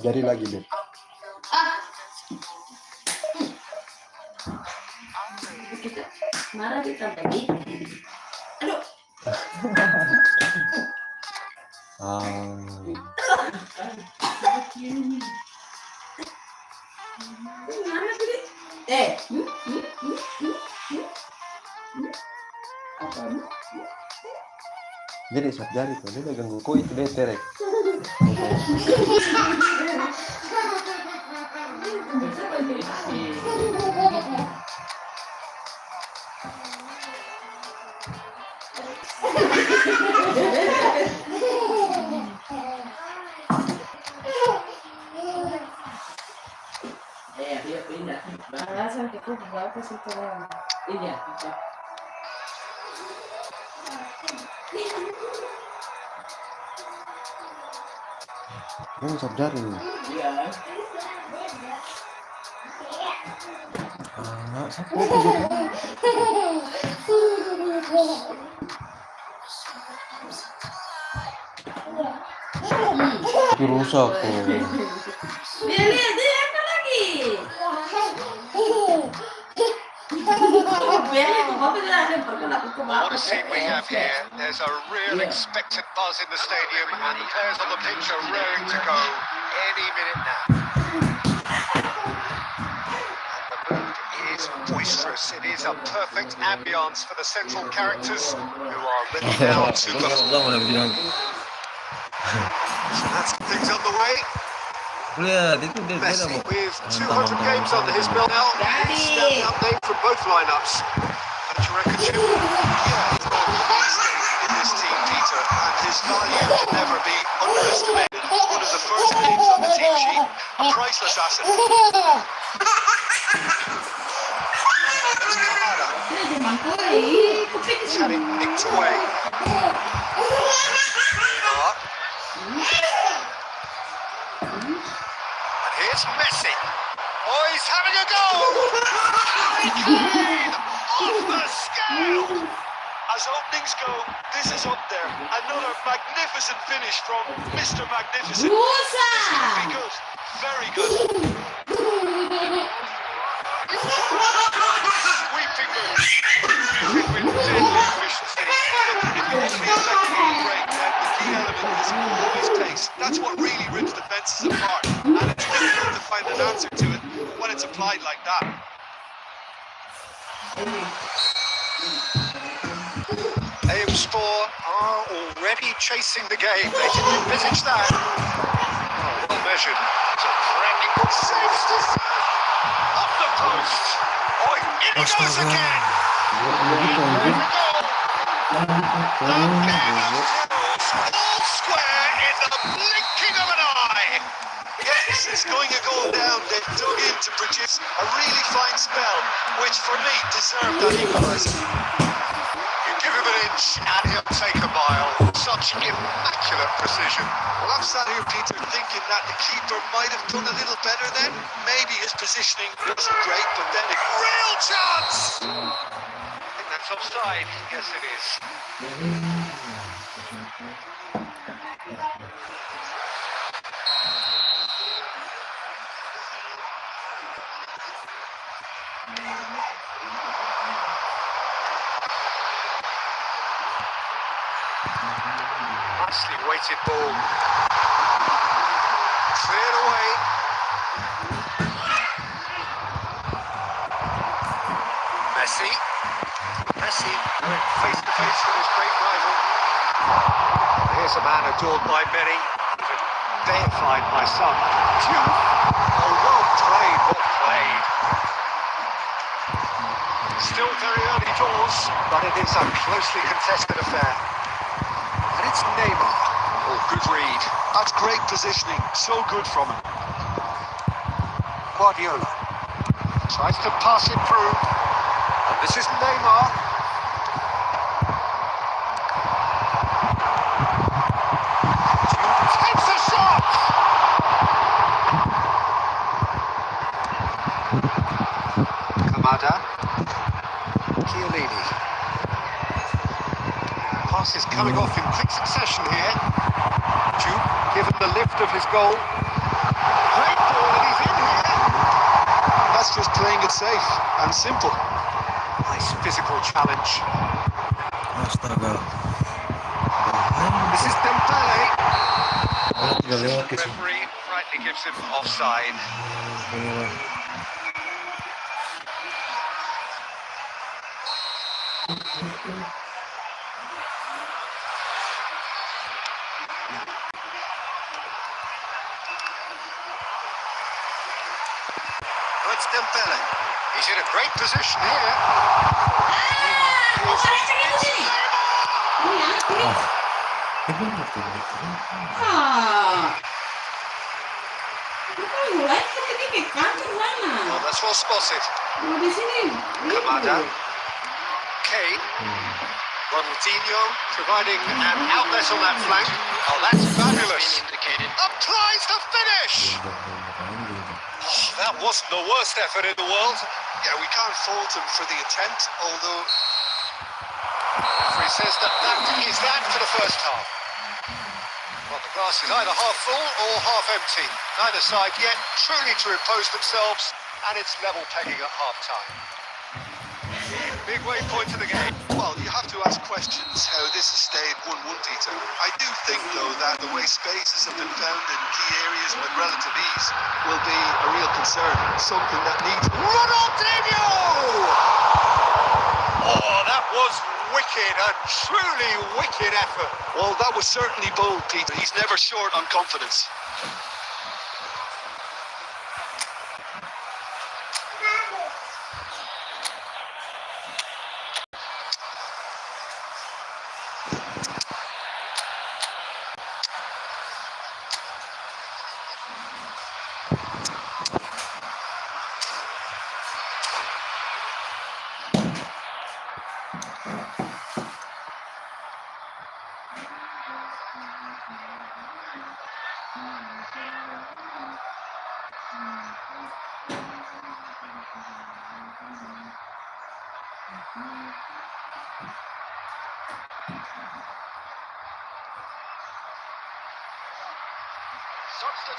Jari lagi deh. Marah kita tadi. Aduh. Mana tadi? Jadi sab jari tuh, dia ganggu koi itu deh terek. Dia pindah. Alasan kita berapa sih tuh? Iya. Ini sab jari nih. Iya. Itu rusak kok. Lihat dia apa lagi? What a scene we have here. There's a real expectant buzz in the stadium and the players on the pitch are raring to go any minute now. And the mood is boisterous. It is a perfect ambience for the central characters who are ready now to perform. So that's things on the way. Messi with 200 games under his belt now. Standing up name from both lineups. Don't you reckon, Jim? Yeah, he's got in this team, Peter, and his value can never be underestimated. One of the first names on the team sheet, a priceless asset. There's Kamada. He's had it nicked away. Here's Messi. Oh, he's having a go! Off the scale! As openings go, this is up there. Another magnificent finish from Mr. Magnificent. This could be good. Very good. Sweeping move. With deadly efficiency. If you want to be effective on the break, then the key element is always pace. That's what really rips defences apart. And it's difficult to find an answer to it when it's applied like that. Spor are already chasing the game. They didn't envisage that. Oh, well measured. It's a practical saves this up the post. Oh, in he goes again. All square in the blinking of an eye. Yes, it's going a goal down. They've dug in to produce a really fine spell, which for me deserved that equaliser. Give him an inch and he'll take a mile. Such immaculate precision. Well, I'm sat here, Peter, thinking that the keeper might have done a little better then. Maybe his positioning wasn't great, but then a real chance! I think that's offside. Yes, it is. Nicely weighted ball. Cleared away. Messi. Messi went face to face with his great rival. Here's a man adored by many, even deified by some. Oh, well played, well played. Still very early doors, but it is a closely contested affair. And it's Neymar. Oh, good read. That's great positioning. So good from him. Guardiola tries to pass it through. And this is Neymar. Takes a shot! Kamada. Chiellini. Pass is coming off in quick succession here. Jude, given the lift of his goal. safe and simple. Nice physical challenge. Astaga. This is Dembele. Tinggal lewat ke sini. Referee rightly gives him offside. It's Dembele. He's in a great position here. Mulai ketika ke kantor sana. Oh, that's well spotted. Di sini. Kamada. Kane. Ronaldinho providing an outlet on that flank. Oh, that's fabulous. Applies the finish. Oh, that wasn't the worst effort in the world. Yeah, we can't fault him for the attempt, although referee says that is that for the first half. Well, the glass is either half full or half empty. Neither side yet truly to impose themselves, and it's level pegging at half-time. Big waypoint to the game. Well, you have to ask questions how this has stayed 1-1, Peter. I do think, though, that the way spaces have been found in key areas with relative ease will be a real concern. Something that needs... Ronaldinho! Oh, that was wicked, a truly wicked effort. Well, that was certainly bold, Peter. He's never short on confidence.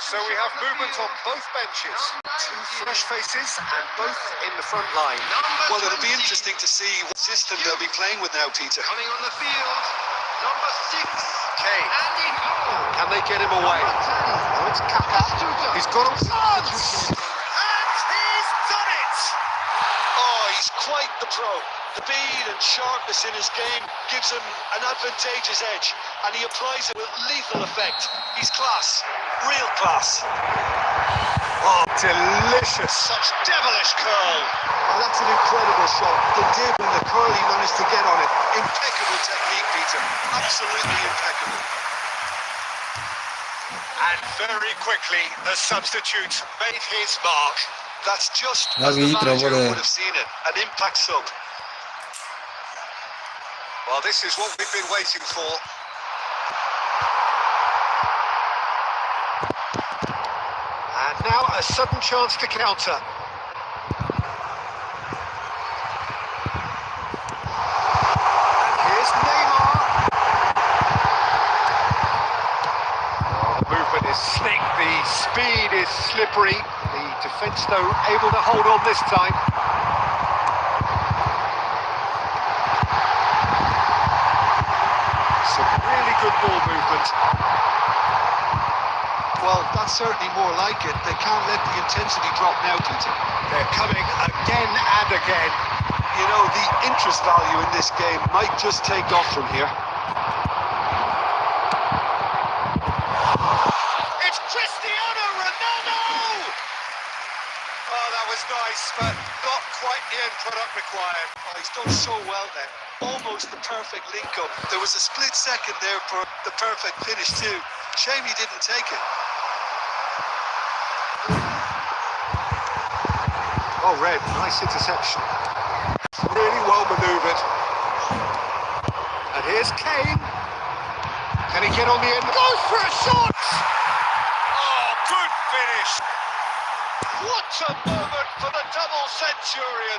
So we have movement on both benches. Two fresh faces and both in the front line. Well, it'll be interesting to see what system they'll be playing with now, Peter. Coming on the field, number 6, Kane. Andy Cole. Can they get him away? Oh, it's Kaka. He's got a chance! And he's done it! Oh, he's quite the pro. The speed and sharpness in his game gives him an advantageous edge, and he applies it with lethal effect. He's class. Real class. Oh, delicious. Such devilish curl. Oh, that's an incredible shot. The dip and the curl he managed to get on it. Impeccable technique, Peter. Absolutely impeccable. And very quickly, the substitute made his mark. That's just as the manager would have seen it. An impact sub. Well, this is what we've been waiting for. And now a sudden chance to counter. And here's Neymar. Oh, the movement is slick, the speed is slippery. The defence, though, able to hold on this time. Some really good ball movement. Well, that's certainly more like it. They can't let the intensity drop now, Peter. They're coming again and again. You know, the interest value in this game might just take off from here. It's Cristiano Ronaldo! Oh, that was nice, but not quite the end product required. Oh, he's done so well then. Almost the perfect link-up. There was a split second there for the perfect finish too. Shame he didn't take it. Oh, Red, nice interception. Really well manoeuvred. And here's Kane. Can he get on the end? Goes for a shot! Oh, good finish. What a moment for the double centurion.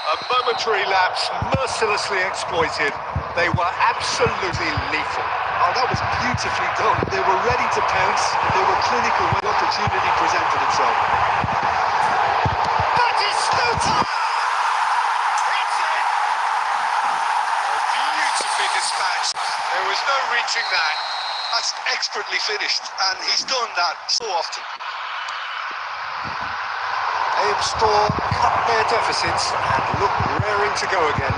A momentary lapse, mercilessly exploited. They were absolutely lethal. Oh, that was beautifully done. They were ready to pounce, and they were clinical when opportunity presented itself. That is Hits it! Beautifully dispatched. There was no reaching that. That's expertly finished, and he's done that so often. Aimstor cut their deficits and look raring to go again.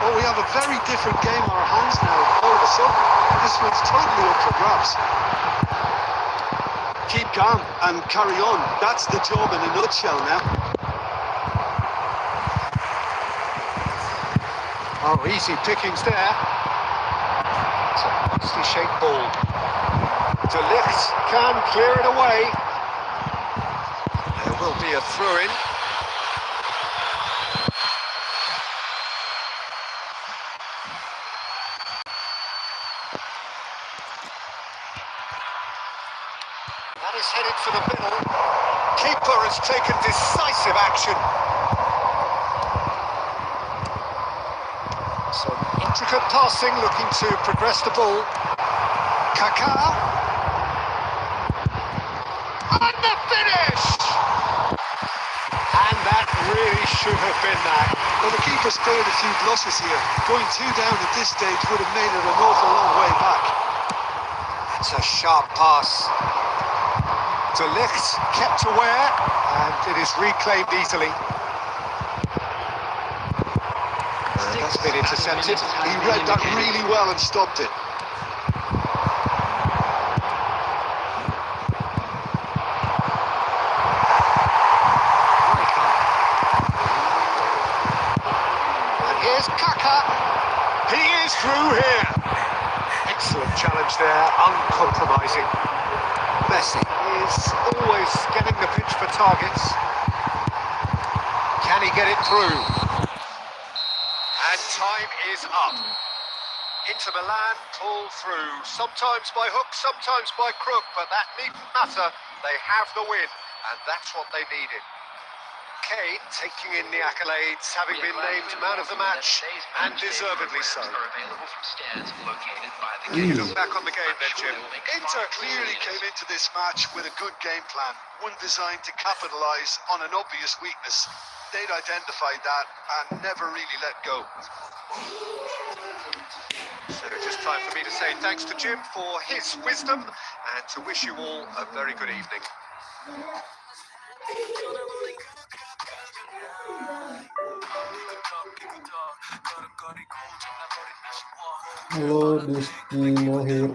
Oh, we have a very different game on our hands now. All of a sudden, this one's totally up for grabs. Keep calm and carry on. That's the job in a nutshell now. Oh, easy pickings there. It's a nicely shaped ball. De Ligt can clear it away. There will be a throw-in. That is headed for the middle. Keeper has taken decisive action. Some intricate passing, looking to progress the ball. Kaká. And the finish! And that really should have been that. Well, the keeper spared a few blushes here. Going 2 down at this stage would have made it an awful long way back. That's a sharp pass. De Ligt kept aware, and it is reclaimed easily. And that's been intercepted. He read that really well and stopped it. And here's Kaká. He is through here. Excellent challenge there, uncompromising. Messi is always getting the pitch for targets. Can he get it through? And time is up. Inter Milan pull through, sometimes by hook, sometimes by crook, but that needn't matter. They have the win, and that's what they needed. Kane taking in the accolades, having been named man of the match, and deservedly so. You look back on the game then, Jim. Inter clearly came into this match with a good game plan, one designed to capitalise on an obvious weakness. They'd identified that and never really let go. So just time for me to say thanks to Jim for his wisdom and to wish you all a very good evening. Halo, Desti Mohir.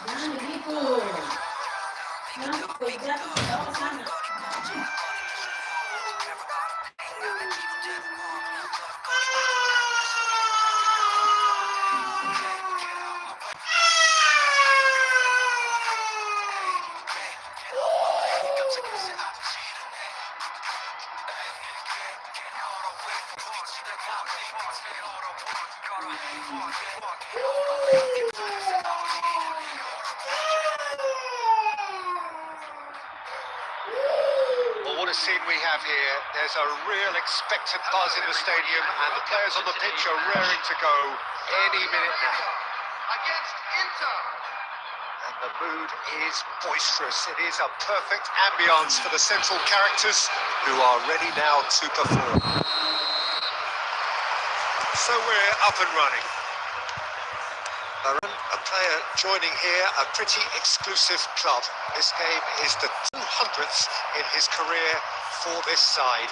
Jangan begitu. Jangan kerja ke sana. scene we have here. There's a real expectant buzz in the stadium, and the players on the pitch are raring to go any minute now. Against Inter. And the mood is boisterous. It is a perfect ambience for the central characters who are ready now to perform. So we're up and running. A player joining here, a pretty exclusive club. This game is the 200th in his career for this side.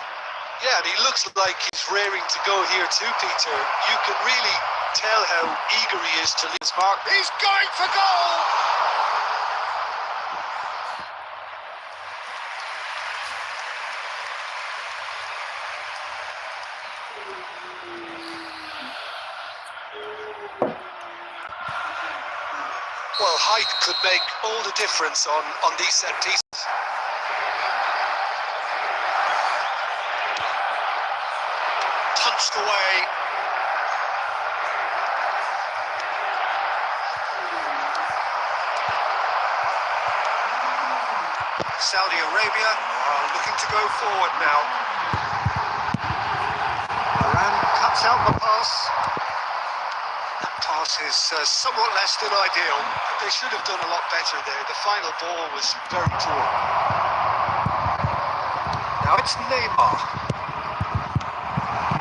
Yeah, and he looks like he's raring to go here too, Peter. You can really tell how eager he is to leave his mark. He's going for goal! Well, height could make all the difference on these set pieces. Punched away. Saudi Arabia are looking to go forward now. Iran cuts out the pass. That pass is somewhat less than ideal. They should have done a lot better there. The final ball was very poor. Now it's Neymar.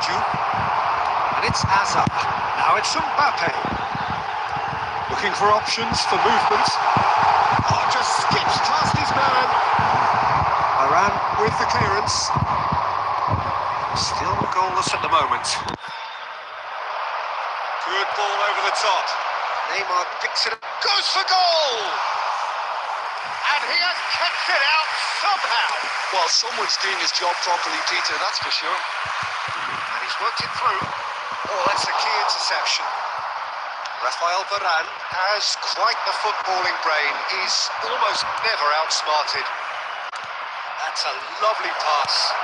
And it's Hazard. Now it's Mbappe. Looking for options for movement. Oh, just skips past his man. Iran with the clearance. Still goalless at the moment. Good ball over the top. Neymar picks it up. Goes for goal! And he has kept it out somehow. Well, someone's doing his job properly, Peter, that's for sure. And he's worked it through. Oh, that's a key interception. Rafael Varane has quite the footballing brain. He's almost never outsmarted. That's a lovely pass.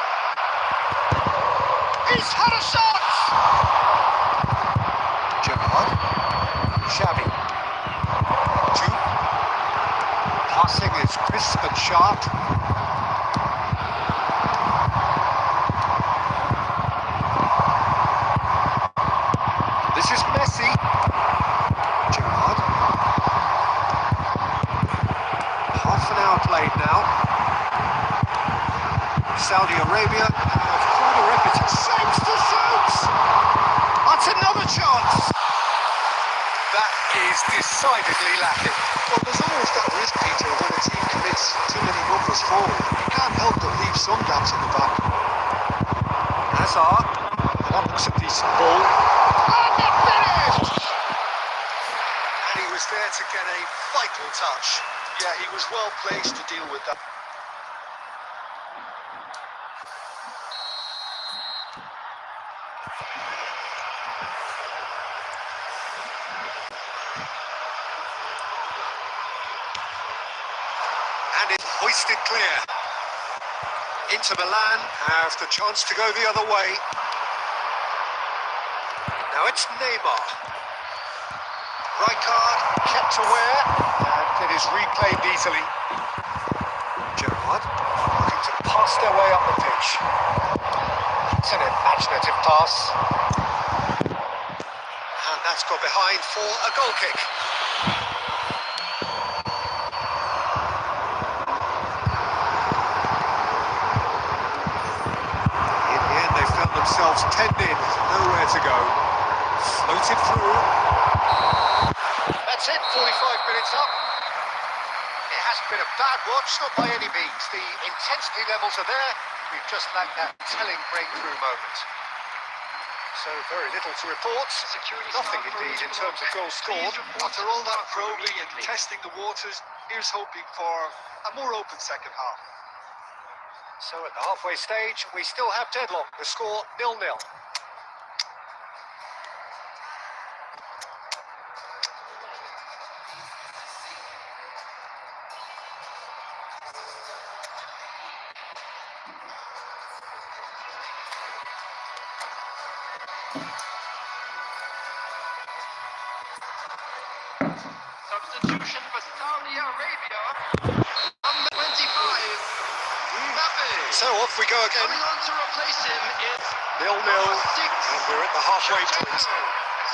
He's had a shot! Gerard. Xavi. Jude. Passing is crisp and sharp. This is Messi. Gerard. Half an hour played now. Saudi Arabia have quite a reputation. Shapes to shoot! That's another chance! That is decidedly lacking. Well, there's always that risk, Peter, when a team commits too many numbers forward. You can't help but leave some gaps in the back. Hazard. That looks a decent ball. And the finish! And he was there to get a vital touch. Yeah, he was well placed to deal with that. And it's hoisted clear. Inter Milan have the chance to go the other way. Now it's Neymar. Rijkaard kept aware, and it is replayed easily. Gerard looking to pass their way up the pitch. It's an imaginative pass. And that's got behind for a goal kick. Themselves 10 in, nowhere to go. Floated through. That's it, 45 minutes up. It hasn't been a bad watch, not by any means. The intensity levels are there. We've just lacked that telling breakthrough moment. So very little to report. Nothing indeed in terms of goals scored. After all that probing and testing the waters, here's hoping for a more open second half. So at the halfway stage, we still have deadlock. The score 0-0. Substitution for Saudi Arabia. Number 25. Mbappe. So off we go again. Coming on to replace him is 0-0, and we're at the halfway point.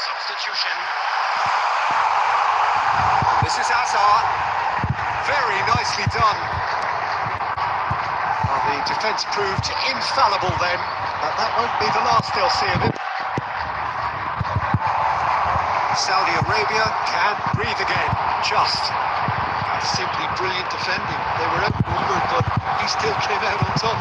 substitution. This is Hazard. Very nicely done. Well, the defence proved infallible then, but that won't be the last they'll see of him. Saudi Arabia can breathe again, just. That's simply brilliant defending. They were outnumbered, but he still came out on top.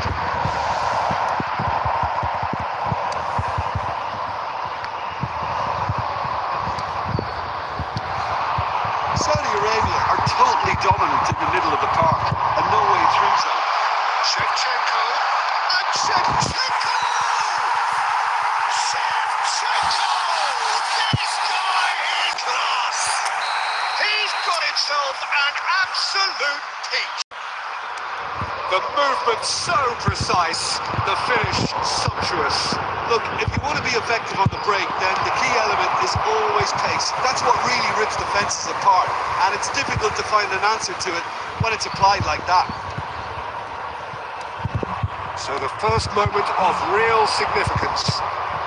Saudi Arabia are totally dominant in the middle of the park and no way through zone. Shevchenko, and Shevchenko! Shevchenko! This guy is class! He's got himself an absolute peach. The movement so precise, the finish sumptuous. Look, if you want to be effective on the break, then the key element is always pace. That's what really rips defences apart, and it's difficult to find an answer to it when it's applied like that. So the first moment of real significance.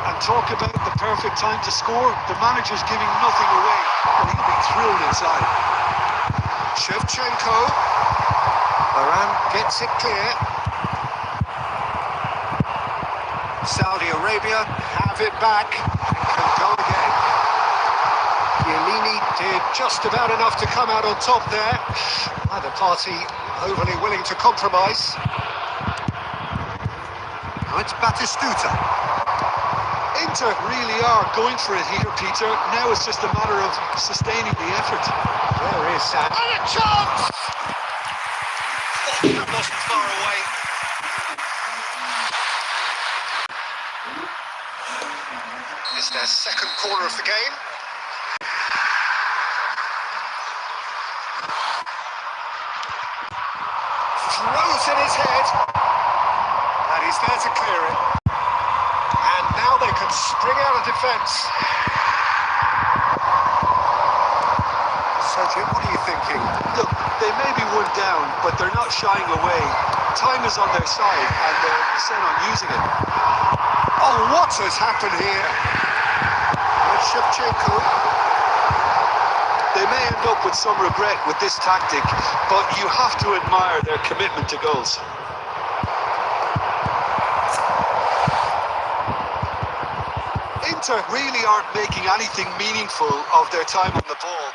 And talk about the perfect time to score. The manager's giving nothing away, but he'll be thrilled inside. Shevchenko. Varane gets it clear. Saudi Arabia have it back and can go again. Chiellini did just about enough to come out on top there. Neither party overly willing to compromise. Now it's Batistuta. Inter really are going for it here, Peter. Now it's just a matter of sustaining the effort. There is Sam. And a chance! Oh, that wasn't far away. It's their second corner of the game. Throws in his head. And he's there to clear it. And now they can spring out of defence. Sergio, what are you thinking? Look, they may be one down, but they're not shying away. Time is on their side, and they're set on using it. Oh, what has happened here? With Shevchenko. They may end up with some regret with this tactic, but you have to admire their commitment to goals. Inter really aren't making anything meaningful of their time on the ball.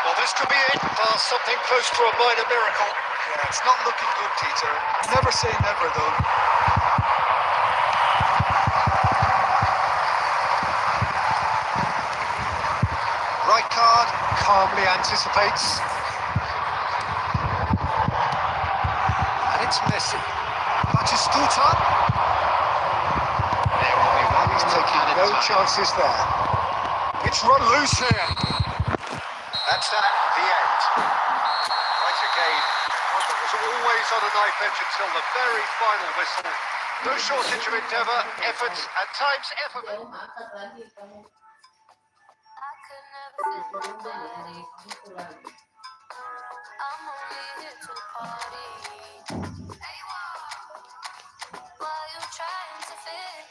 Well, this could be it. Something close to a minor miracle. Yeah, it's not looking good, Peter. Never say never, though. Rijkaard calmly anticipates. And it's Messi. Batistuta. There will be one He's taking no chances there. It's run loose here. That's that, the end. Right again. One that was always on a knife edge until the very final whistle. No shortage of endeavour, effort, and times effort. Jauh angkat lagi kamu. I could never fit nobody. Gitu lagi. I'm only here to party. Hey, why you trying to fit?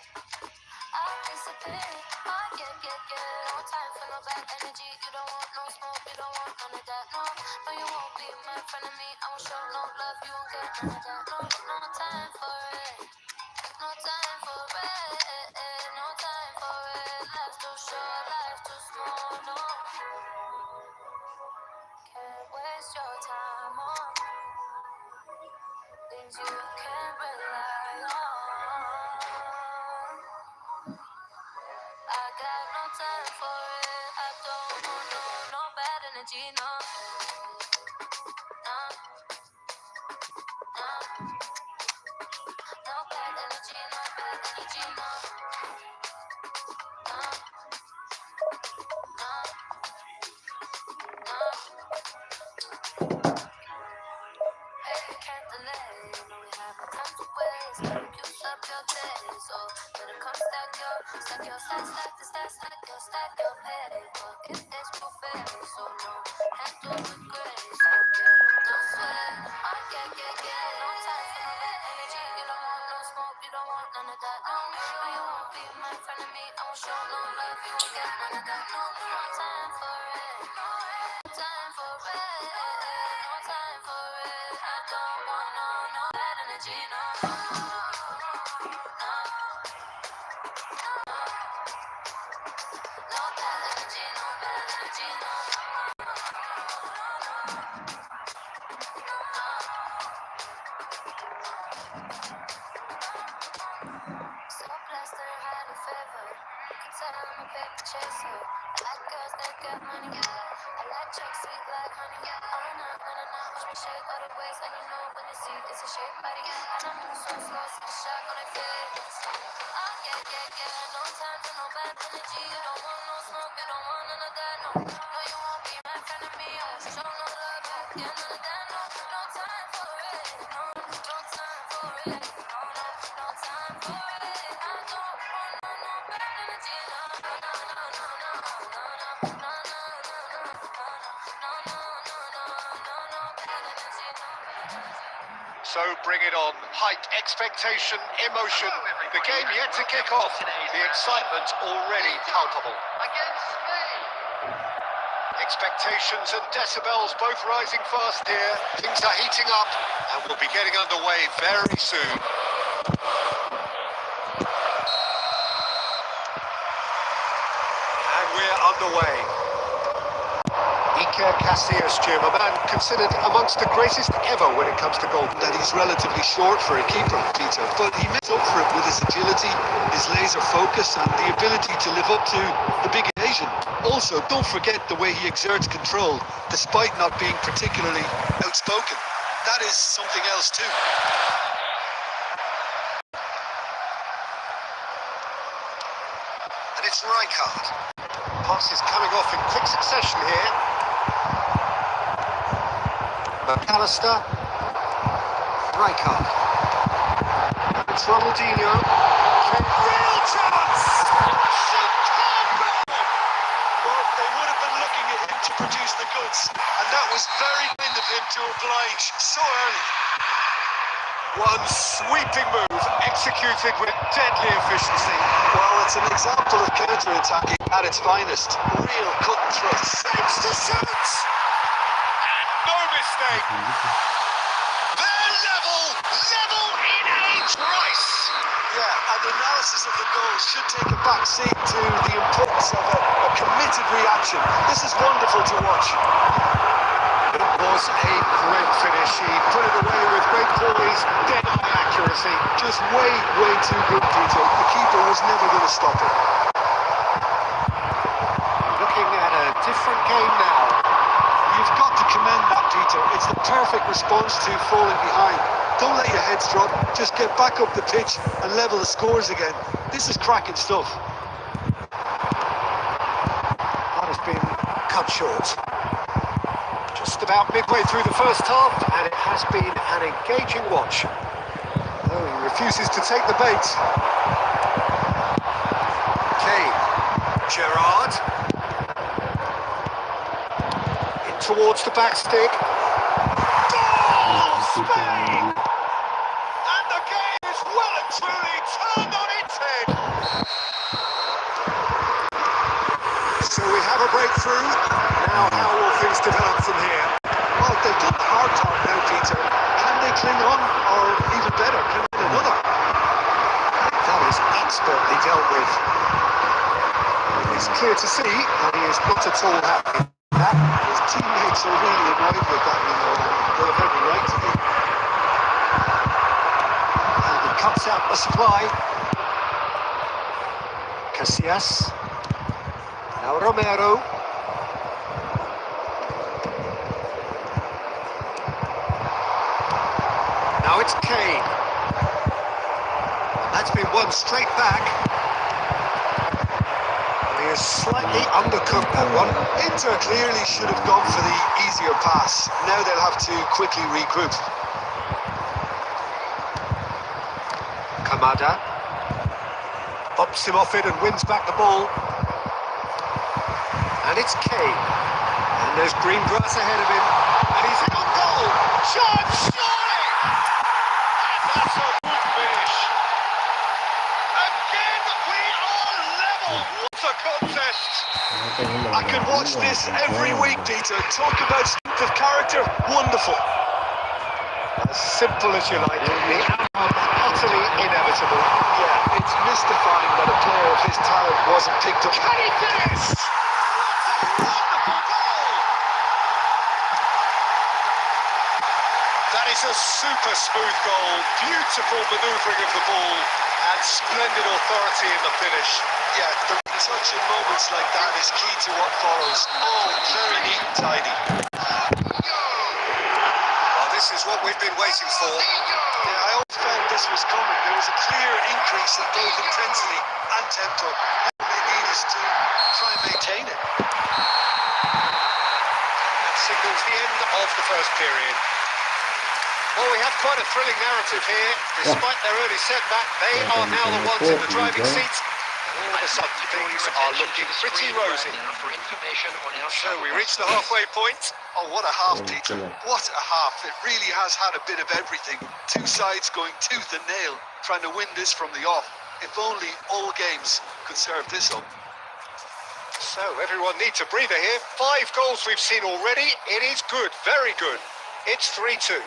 I disappear. Oh, yeah. No time for no bad energy. You don't want no smoke. You don't want none of that. No, no, you won't be my friend of me. I won't show no love. You won't get none of that. No, no time for it. No time for it. No time for it. Life's too short. Life's too small. No. Can't waste your time on things you can't rely on. I got no time for it. I don't want no bad energy, no. No, no. No bad energy, no bad energy, no. No, no, no. Hey, can't delay. No, we have no time to waste. Gotta use up your your day. So better come stack your stats, stack the stats, stack your pay. But if it's buffet, so no, handle with grace. Okay, no sweat, get. No time for no bad energy. You don't want no smoke, you don't want none of that. No, you won't be my friend of me. I won't show no love, you won't get none of that. No time for it. No time for it. No time for it. I don't want no bad energy. No. No bad energy, no bad energy, no. So blessed to have a favor. You can tell I'm a paper chaser. I like girls that got money, yeah. I like chicks sweet like honey, yeah. Oh, no, watch me shake all the ways, and you know when you see it's a shake body, yeah. And I move so slow, see the shock on their face. Oh, yeah. No time for no bad energy. You don't want no smoke, you don't want none of that, no. No, you won't be my friend of me. I won't show no love, you won't get none of that, no. No time for it, no time for it, no time for it. I don't want no bad energy, no bad energy, no. So bring it on. Hype, expectation, emotion. The game yet to kick off. The excitement already palpable. Against Spain. Expectations and decibels both rising fast here. Things are heating up and we'll be getting underway very soon. And we're underway. Iker Casillas, Jim, a man considered amongst the greatest ever when it comes to goal. That he's relatively short for a keeper, Peter, but he makes up for it with his agility, his laser focus, and the ability to live up to the big occasion. Also, don't forget the way he exerts control, despite not being particularly outspoken. That is something else too. And it's Rijkaard. Passes coming off in quick succession here. McAllister. Rijkaard. It's Ronaldinho. Real chance! Well, they would have been looking at him to produce the goods, and that was very kind of him to oblige so early. One sweeping move, executed with deadly efficiency. Well, it's an example of counter-attacking at its finest. Real cut and thrust. Saves to shoot! And no mistake. They're level in age race. Yeah, and analysis of the goal should take a back seat to the importance of a committed reaction. This is wonderful to watch. It was a great finish. He put it away with great poise, dead-eye accuracy. Just way too good, Peter. The keeper was never going to stop it. Looking at a different game now. You've got to commend that, Peter. It's the perfect response to falling behind. Don't let your heads drop. Just get back up the pitch and level the scores again. This is cracking stuff. That has been cut short. Just about midway through the first half, and it has been an engaging watch. Oh, he refuses to take the bait. Kane. Gerrard. In towards the back stick. Goal! Spain! And the game is well and truly turned on its head. So we have a breakthrough. Now how will things develop from here? Well, they've done the hard part now, Peter. Can they cling on, or even better, can they win another? That is expertly dealt with. It's clear to see that he is not at all happy. His teammates are really annoyed with that, you know, and they have every right to be. And he cuts out the supply. Casillas. Now Romero. Now it's Kane. That's been one straight back. He is slightly undercooked that one. Inter clearly should have gone for the easier pass. Now they'll have to quickly regroup. Kamada bumps him off it and wins back the ball. And it's Kane. And there's green grass ahead of him. And he's in on goal. Chance, surely! And that's a good finish. Again, we are level. What a contest! I could watch this every week, Peter. Talk about strength of character. Wonderful. As simple as you like. The outcome utterly inevitable. Yeah, it's mystifying that a player of his talent wasn't picked up. Can he finish? What a wonderful goal! That is a super smooth goal. Beautiful manoeuvring of the ball and splendid authority in the finish. Yeah, the touch in moments like that is key to what follows. Oh, very neat and tidy. Well, this is what we've been waiting for. Yeah, I always felt this was coming. There was a clear increase in both intensity and tempo. All they need is to try and maintain it. That signals the end of the first period. Well, we have quite a thrilling narrative here. Despite their early setback, they are now the ones in the driving seat. All of a sudden, things are looking pretty rosy. So we reach the halfway point. Oh, what a half, Peter. What a half. It really has had a bit of everything. Two sides going tooth and nail, trying to win this from the off. If only all games could serve this up. So everyone needs a breather here. 5 goals we've seen already. It is good, very good. It's 3-2.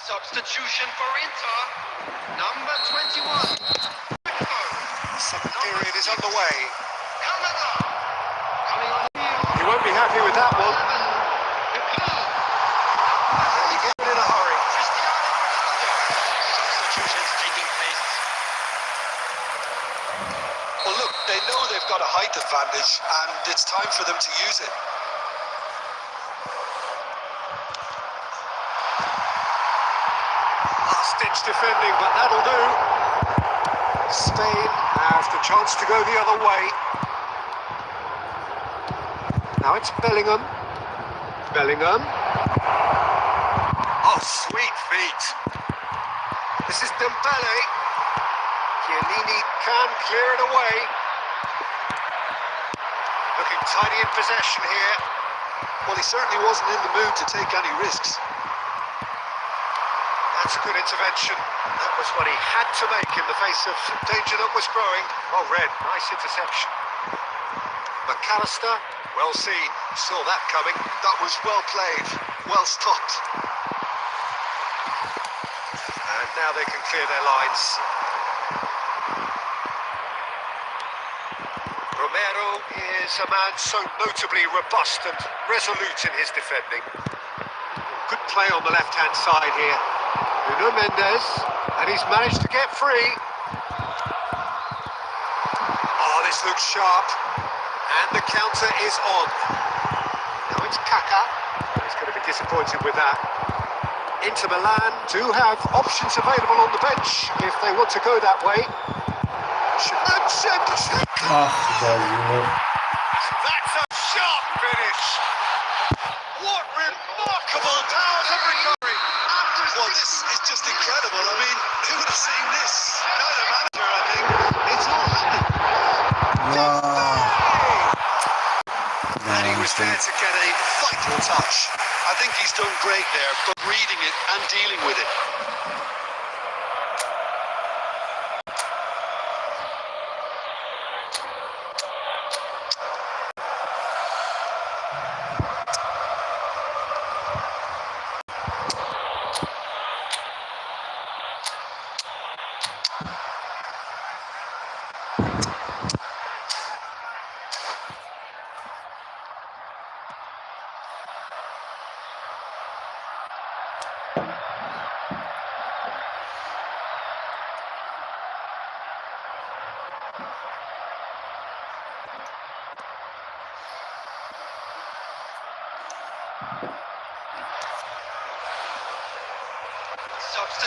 Substitution for Inter, number 21. Second period is underway. Kamada coming on the field. You won't be happy with that one. He gets it in a hurry. Substitutions taking place. Well, look, they know they've got a height advantage, and it's time for them to use it. Last-ditch defending, but that'll do. Spain have the chance to go the other way. Now it's Bellingham. Bellingham. Oh, sweet feet. This is Dembele. Chiellini can clear it away. Looking tidy in possession here. Well, he certainly wasn't in the mood to take any risks. That's a good intervention. That was what he had to make in the face of danger that was growing. Well read, nice interception. McAllister, well seen, saw that coming. That was well played, well stopped. And now they can clear their lines. Romero is a man so notably robust and resolute in his defending. Good play on the left-hand side here. Nuno Mendes, and he's managed to get free. Oh, this looks sharp. And the counter is on. Now it's Kaka. He's going to be disappointed with that. Inter Milan do have options available on the bench if they want to go that way. That's a sharp finish. What remarkable powers of recovery. Well, this is just incredible. I mean, who would have seen this? Not a manager, I think. It's all happening. And he was there to get a vital touch. I think he's done great there, but reading it and dealing with it.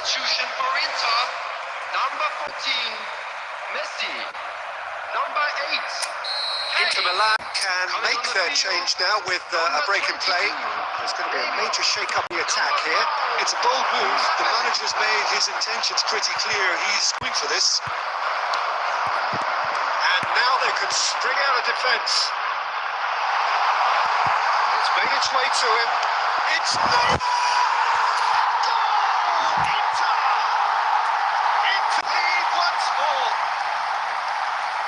substitution for Inter. Number 14, Messi. Number 8, Inter Milan can make their change now with a break in play. There's going to be a major shake-up in the attack here. It's a bold move. The manager's made his intentions pretty clear. He's going for this. And now they can spring out of defence. It's made its way to him. It's Neymar! Goal! Inter! Into lead once more.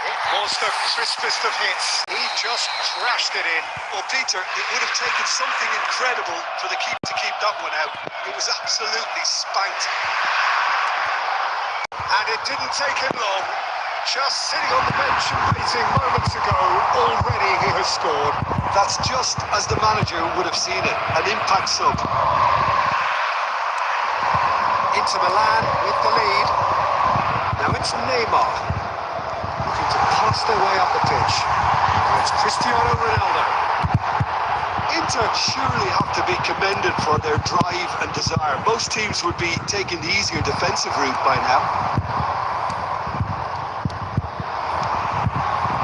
It was the crispest of hits. He just crashed it in. Well, Peter, it would have taken something incredible for the keeper to keep that one out. It was absolutely spanked. And it didn't take him long. Just sitting on the bench and waiting moments ago, already he has scored. That's just as the manager would have seen it. An impact sub. Inter Milan with the lead. Now it's Neymar, looking to pass their way up the pitch. Now it's Cristiano Ronaldo. Inter surely have to be commended for their drive and desire. Most teams would be taking the easier defensive route by now.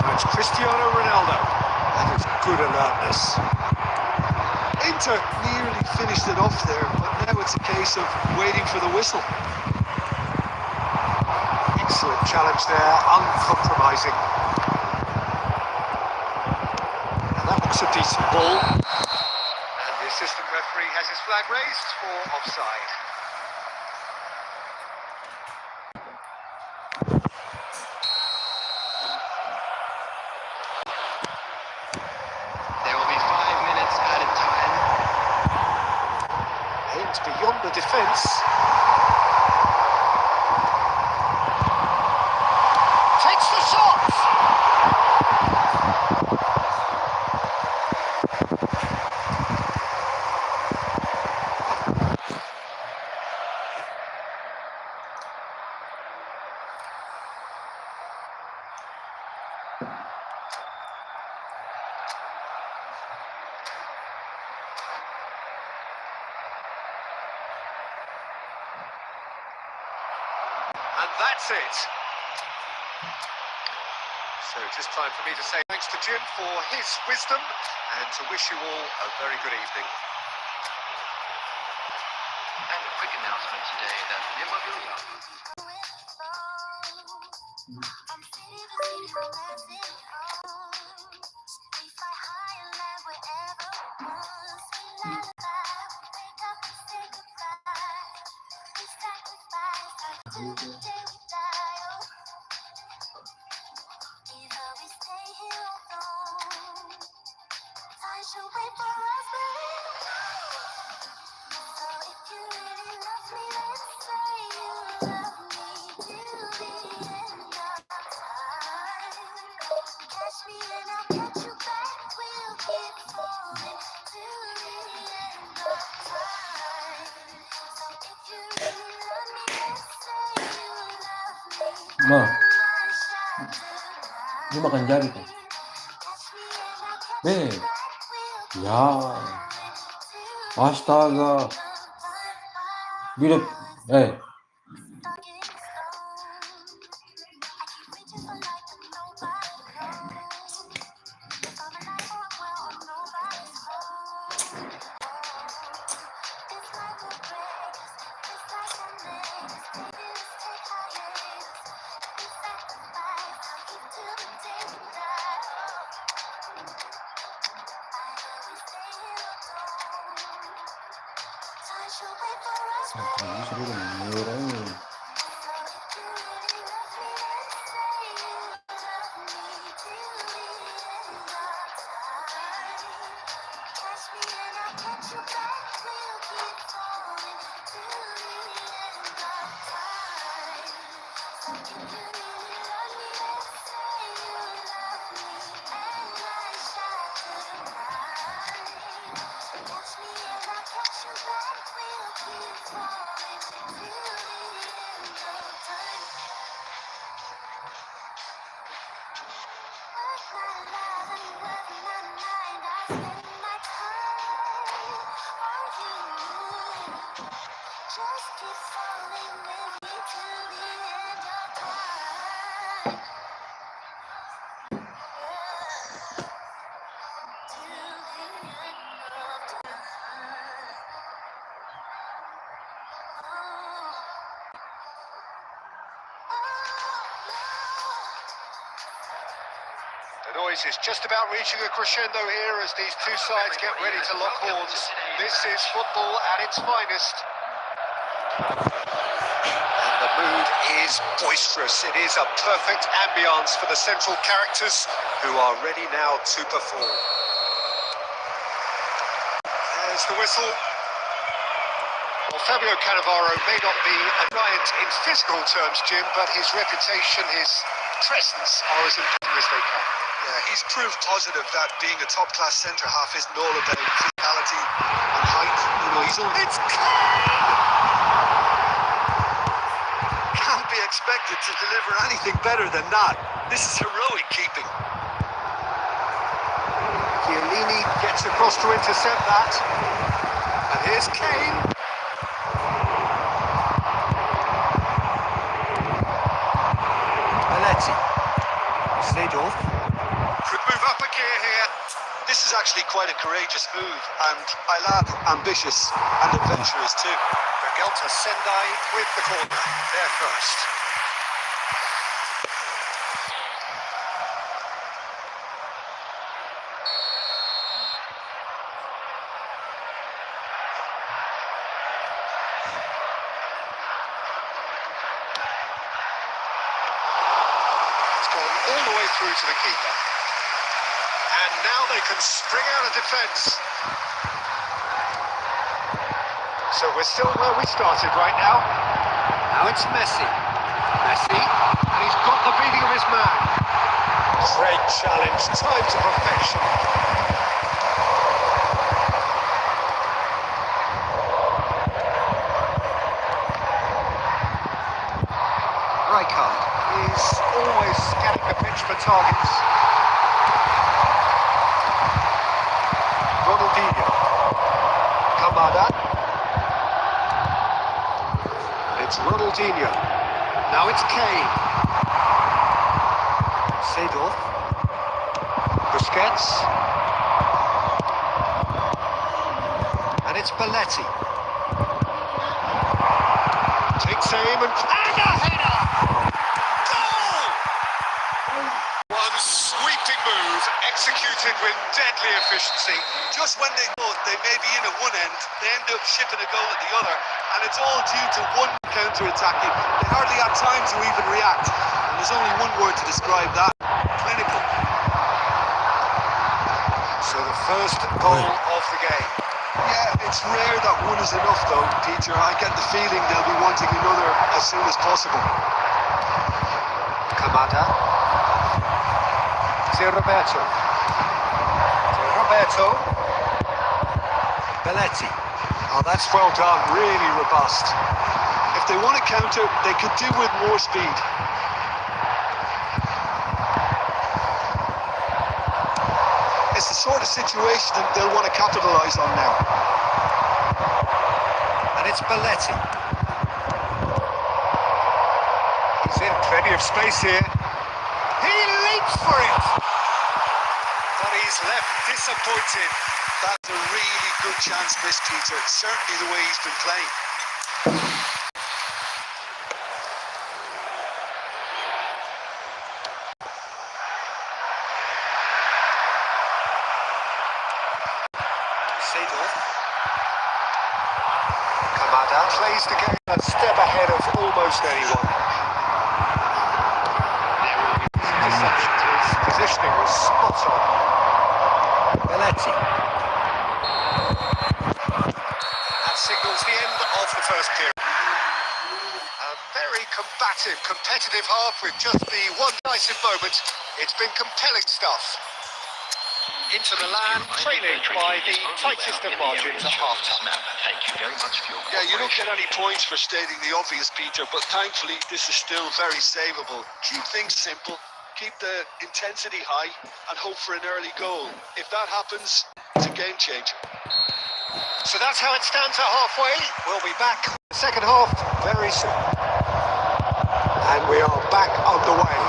Now it's Cristiano Ronaldo. That is good alertness. Inter nearly finished it off there, but now it's a case of waiting for the whistle. Excellent challenge there, uncompromising. And that looks a decent ball. And the assistant referee has his flag raised for offside. There will be 5 minutes added time. Aimed beyond the defence. Takes the shot! And that's it. So just time for me to say thanks to Jim for his wisdom and to wish you all a very good evening. And a quick announcement today that memorabilia. Ma, ini makan jari tuh. Ya, astaga. Gila, ini seru kan, murah ini. Just keep falling The noise is just about reaching a crescendo here as these two sides get ready to lock horns. This is football at its finest. And the mood is boisterous. It is a perfect ambience for the central characters who are ready now to perform. There's the whistle. Well, Fabio Cannavaro may not be a giant in physical terms, Jim, but his reputation, his presence are as important as they come. Yeah, he's proof positive that being a top-class centre-half isn't all about physicality and height. You know, he's only... It's can't be expected to deliver anything better than that. This is heroic keeping. Chiellini gets across to intercept that. And here's Kane. Belletti. Sedang. Could move up a gear here. This is actually quite a courageous move, and I'll add ambitious and adventurous too. Bergelta Sendai with the corner. There first. All the way through to the keeper. And now they can spring out of defence. So we're still where we started right now. Now it's Messi. Messi, and he's got the beating of his man. Great challenge, time to perfection. Rijkaard is always scanning the pitch for targets. Ronaldinho. Kamada. It's Ronaldinho. Now it's Kane. Sedang. Busquets. And it's Belletti. Takes aim and a header! Goal! One sweeping move, executed with deadly efficiency. Just when they thought they may be in at one end, they end up shipping a goal at the other, and it's all due to one counter-attacking. They hardly had time to even react, and there's only one word to describe that: clinical. So the first goal of the game. Yeah, it's rare that one is enough though, Peter. I get the feeling they'll be wanting another as soon as possible. Kamada. To Roberto. Belletti. Oh, that's well done. Really robust. If they want to counter, they could do with more speed. It's the sort of situation that they'll want to capitalise on now. And it's Belletti. He's in plenty of space here. He leaps for it! But he's left disappointed. That's a really good chance missed, Peter. Certainly the way he's been playing. Sedang. Kamada plays the game a step ahead of almost anyone. His positioning was spot on. Belletti. That signals the end of the first period. A very combative, competitive half with just the one decisive moment. It's been compelling stuff. Inter Milan trailing by the tightest of margins at half-time. Thank you very much for your Yeah, you don't get any points for stating the obvious, Peter, but thankfully this is still very savable. Keep things simple, keep the intensity high, and hope for an early goal. If that happens, it's a game changer. So that's how it stands at halfway. We'll be back second half very soon. And we are back on the way.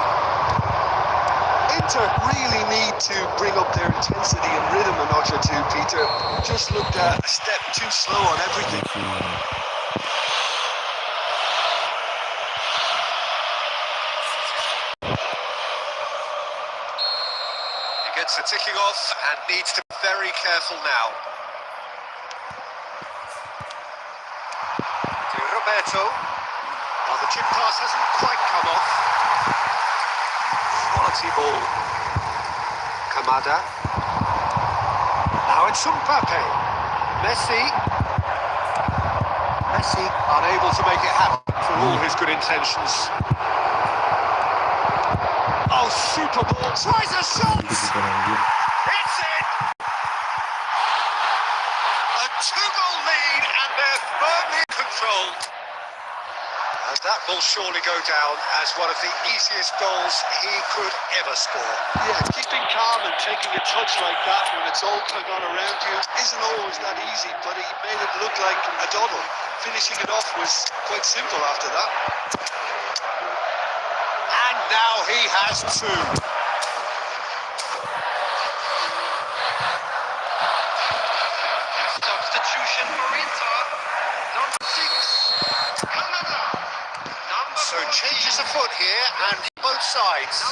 Inter really need to bring up their intensity and rhythm a notch or two, Peter. Just looked a step too slow on everything. minutes are ticking off and needs to be very careful now. To Roberto. Well, the chip pass hasn't quite come off. Quality ball. Kamada. Now it's Mbappe. Messi unable to make it happen for all his good intentions. Oh, super ball. Tries a shot. It's in. A 2-goal lead and they're firmly in control. And that will surely go down as one of the easiest goals he could ever score. Yeah, keeping calm and taking a touch like that when it's all going on around you isn't always that easy, but he made it look like a doddle. Finishing it off was quite simple after that. And now he has two. Substitution for Inter. Number 6. Canada. So changes afoot here and both sides.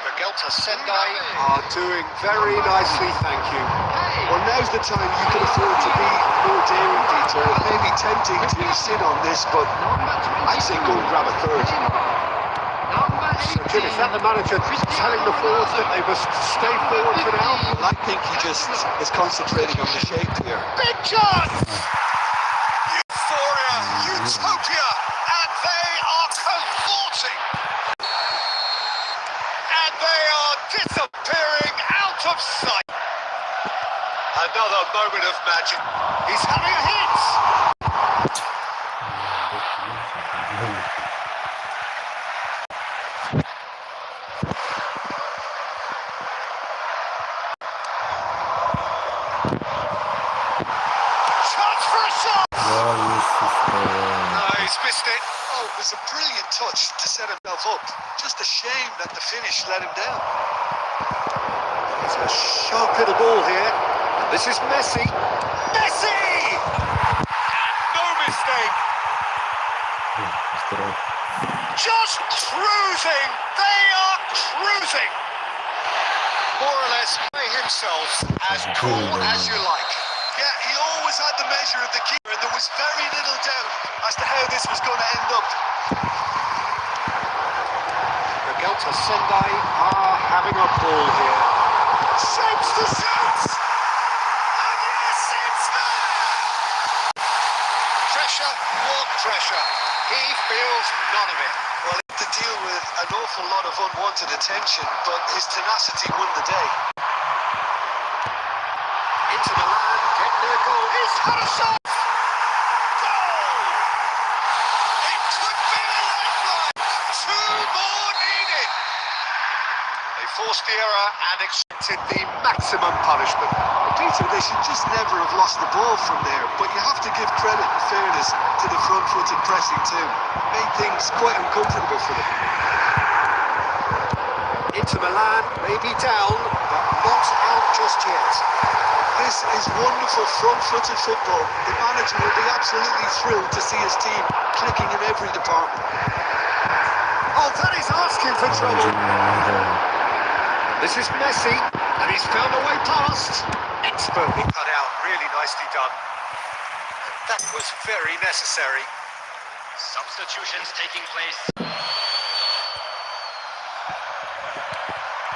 The Gelta Sendai are doing very nicely, thank you. Well, now's the time you can afford to be more daring, Peter. It may be tempting to sit on this, but I'd say go and grab a third. So Jim, is that the manager telling the forwards that they must stay forward for now? I think he just is concentrating on the shape here. Big chance! Euphoria, utopia, and they are cavorting. And they are disappearing out of sight. Another moment of magic. He's having a hit. Chance for a shot. No, he's missed it. Oh, it was a brilliant touch to set himself up. Just a shame that the finish let him down. It's a sharp hit of ball here. And this is Messi. Messi! No mistake. Just cruising. They are cruising. More or less by himself, as cool as you like. Yeah, he always had the measure of the keeper, and there was very little doubt as to how this was going to end up. The Gelta Sendai are having a ball here. Shapes the shot! And yes, it's there! Pressure, what pressure? He feels none of it. Well, he had to deal with an awful lot of unwanted attention, but his tenacity won the day. Into Milan, get their goal. He's had a shot! Goal! It could be a lifeline. 2 more needed. They forced the error and expected the maximum punishment. Peter, they should just never have lost the ball from there, but you have to give credit and fairness to the front-footed pressing too. Made things quite uncomfortable for them. Into Milan, maybe down, but not out just yet. This is wonderful front-footed football. The manager will be absolutely thrilled to see his team clicking in every department. Oh, that is asking for trouble. This is Messi, and he's found a way past. Expertly cut out, really nicely done. And that was very necessary. Substitutions taking place.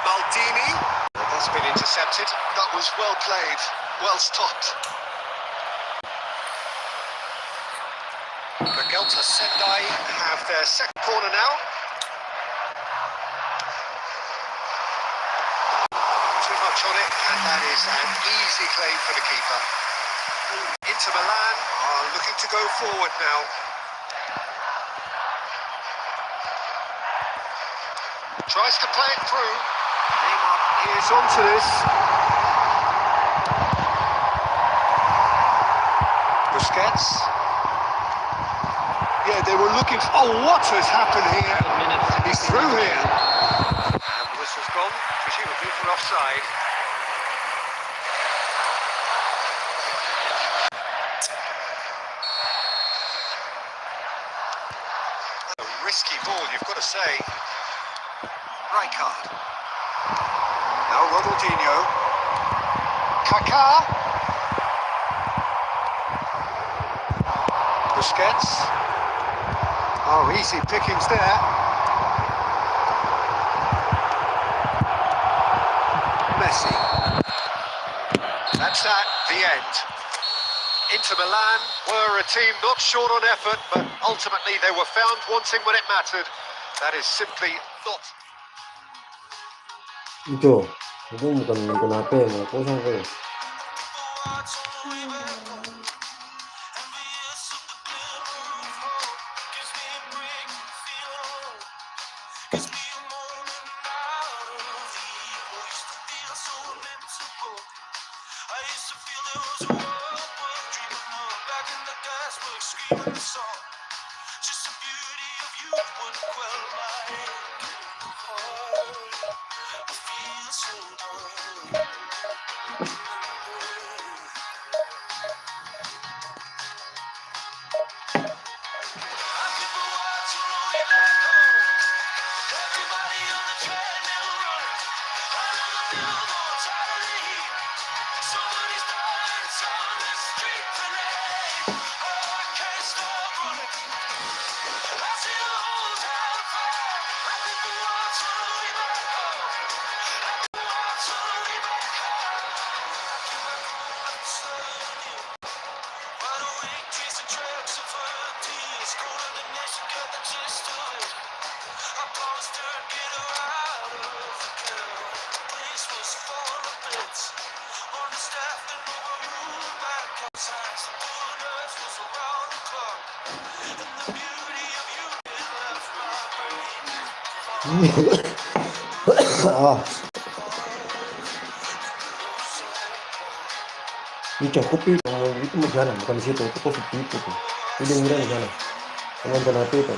Maldini, that's been intercepted. That was well played, well stopped. The Gelta Sendai have their second corner now. Too much on it, and that is an easy claim for the keeper. Inter Milan are looking to go forward now. Tries to play it through. Neymar is onto this. Busquets. Yeah, they were looking for... Oh, what has happened here? He's through here. And the whistle's gone, presumably for offside. A risky ball, you've got to say. Right card. Now Ronaldinho. Kaká. Busquets. Oh, easy pickings there. Messi. That's that, the end. Inter Milan were a team not short on effort, but ultimately they were found wanting when it mattered. That is simply not. Ito. Ito yung bukan nape. Mga kusang ko. Ito, kopi. Itu mau sana, bukan di situ. Itu kopi itu tuh. Ini murah di sana. Teman nape itu.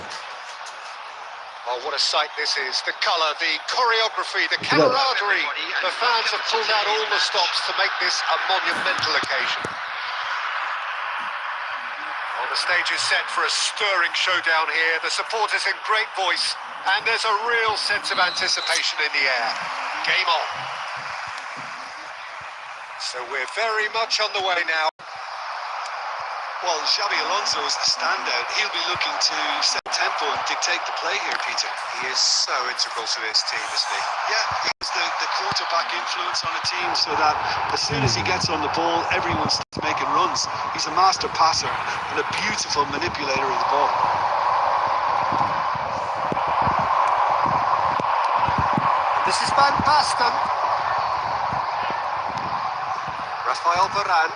Oh, what a sight this is. The colour, the choreography, the camaraderie. The fans have pulled out all the stops to make this a monumental occasion. Well, the stage is set for a stirring showdown here. The supporters in great voice, and there's a real sense of anticipation in the air. Game on. So we're very much on the way now. Well, Xabi Alonso is the standout. He'll be looking to set tempo and dictate the play here, Peter. He is so integral to this team, isn't he? Yeah, he's the quarterback influence on a team so that as soon as he gets on the ball, everyone starts making runs. He's a master passer and a beautiful manipulator of the ball. This is Van Basten. Rafael Varane.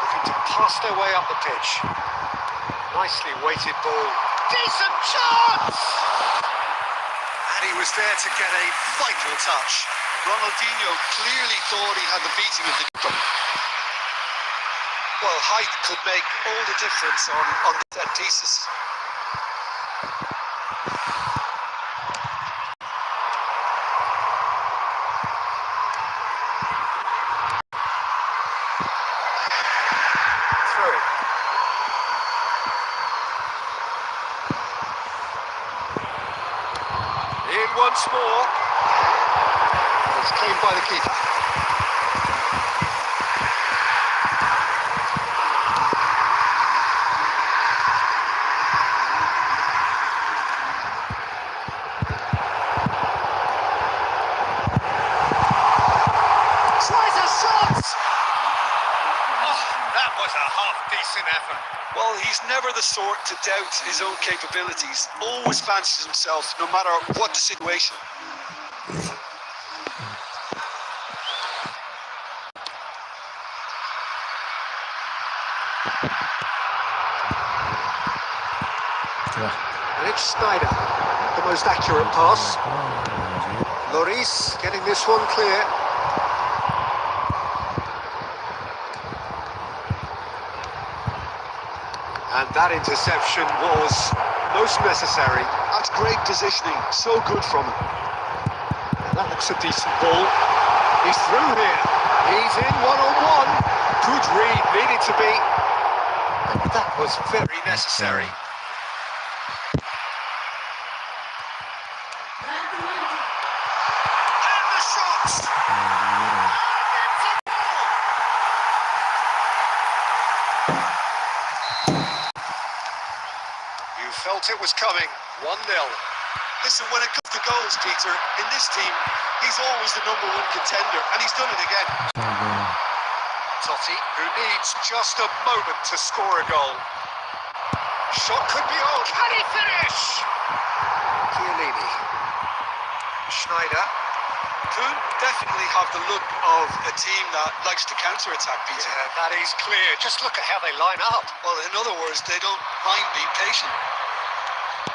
Looking to pass their way up the pitch. Nicely weighted ball. Decent chance! And he was there to get a vital touch. Ronaldinho clearly thought he had the beating of the keeper. Well, height could make all the difference on set pieces. Once more. It's claimed by the keeper. Tries a shot! Oh, that was a half-decent effort. Well, he's never the sort to doubt his own capabilities. Always fancies himself, no matter what the situation. And it's Snyder, the most accurate pass. Lloris getting this one clear. And that interception was most necessary. That's great positioning, so good from him. And that looks a decent ball. He's through here. He's in one-on-one. Good read, needed to be. And that was very necessary. it was coming. 1-0. Listen, when it comes to goals, Peter, in this team, he's always the #1 contender, and he's done it again. Totti, who needs just a moment to score a goal. Shot could be on. Can he finish? Chiellini. Schneider. Could definitely have the look of a team that likes to counter-attack, Peter. Yeah, that is clear. Just look at how they line up. Well, in other words, they don't mind being patient.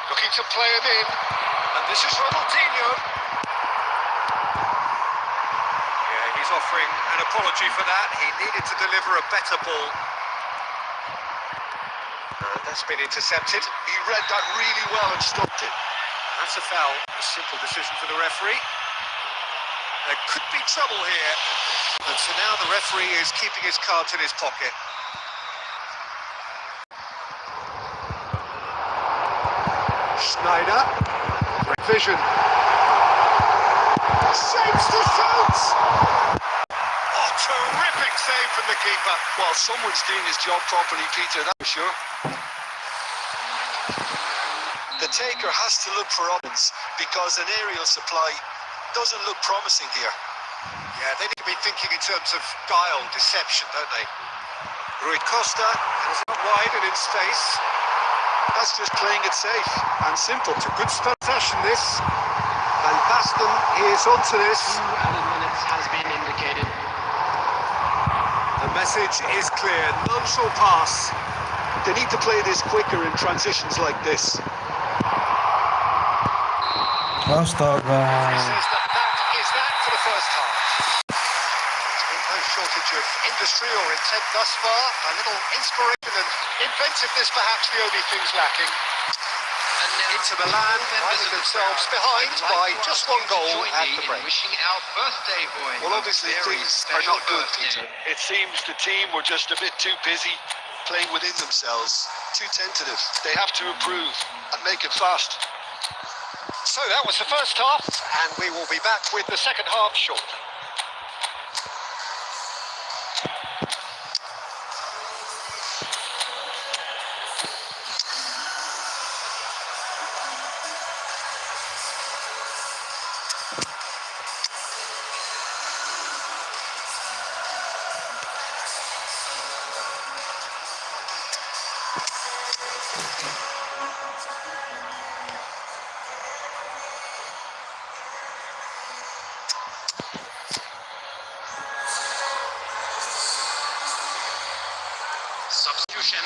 Looking to play him in. And this is Ronaldinho. Yeah, he's offering an apology for that. He needed to deliver a better ball. That's been intercepted. He read that really well and stopped it. That's a foul. A simple decision for the referee. There could be trouble here. And so now the referee is keeping his cards in his pocket. Schneider. Great vision. Saves to shoot! Oh, terrific save from the keeper. Well, someone's doing his job properly, Peter, that's for sure. The taker has to look for options because an aerial supply doesn't look promising here. Yeah, they need to be thinking in terms of guile, deception, don't they? Rui Costa is out wide and in space. That's just playing it safe and simple. It's a good possession, this. Van Basten is onto this. 2 added minutes has been indicated. The message is clear. None shall pass. They need to play this quicker in transitions like this. Astaga. He says that is that for the first half. There's been no shortage of industry or intent thus far. A little inspiration and inventiveness perhaps the only things lacking. And now Inter Milan finding themselves behind by just 1 goal at the break. Wishing our birthday boy. Well, obviously things are not good, Peter. It seems the team were just a bit too busy playing within themselves, too tentative. They have to improve and make it fast. So that was the first half, and we will be back with the second half shortly. Substitution.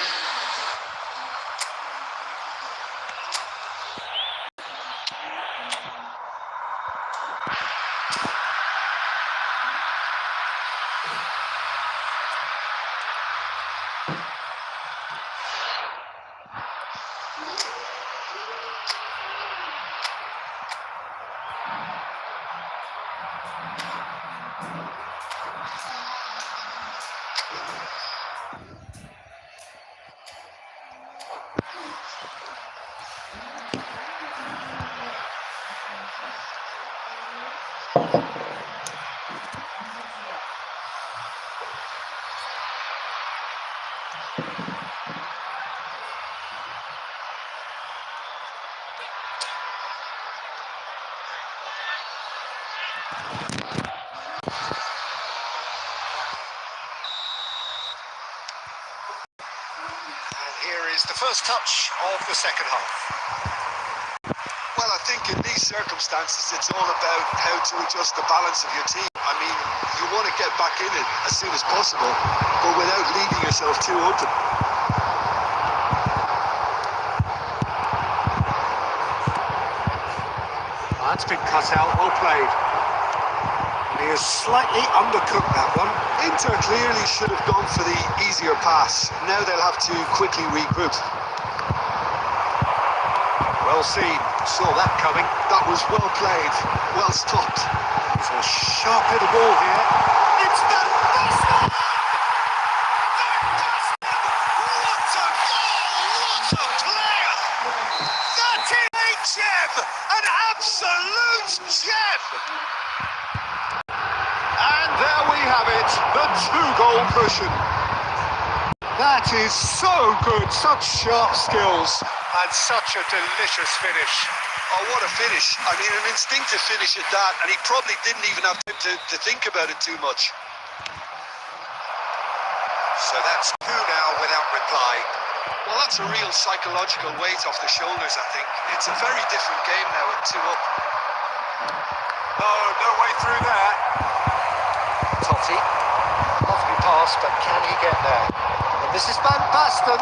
Here is the first touch of the second half. Well, I think in these circumstances, it's all about how to adjust the balance of your team. I mean, you want to get back in it as soon as possible, but without leaving yourself too open. That's been cut out, well played. And he has slightly undercooked that one. Inter clearly should have gone for the easier pass. Now they'll have to quickly regroup. Well seen, saw that coming. That was well played, well stopped. It's a sharp hit of ball here. It's the Boston! What a goal! What a player! That is a gem! An absolute gem! And there we have it, the 2-goal cushion. That is so good, such sharp skills. And such a delicious finish. Oh, what a finish. I mean, an instinctive finish at that, and he probably didn't even have time to think about it too much. So that's 2 now without reply. Well, that's a real psychological weight off the shoulders, I think. It's a very different game now at 2 up. No way through there. Totti. Lovely pass, but can he get there? And this is Van Basten.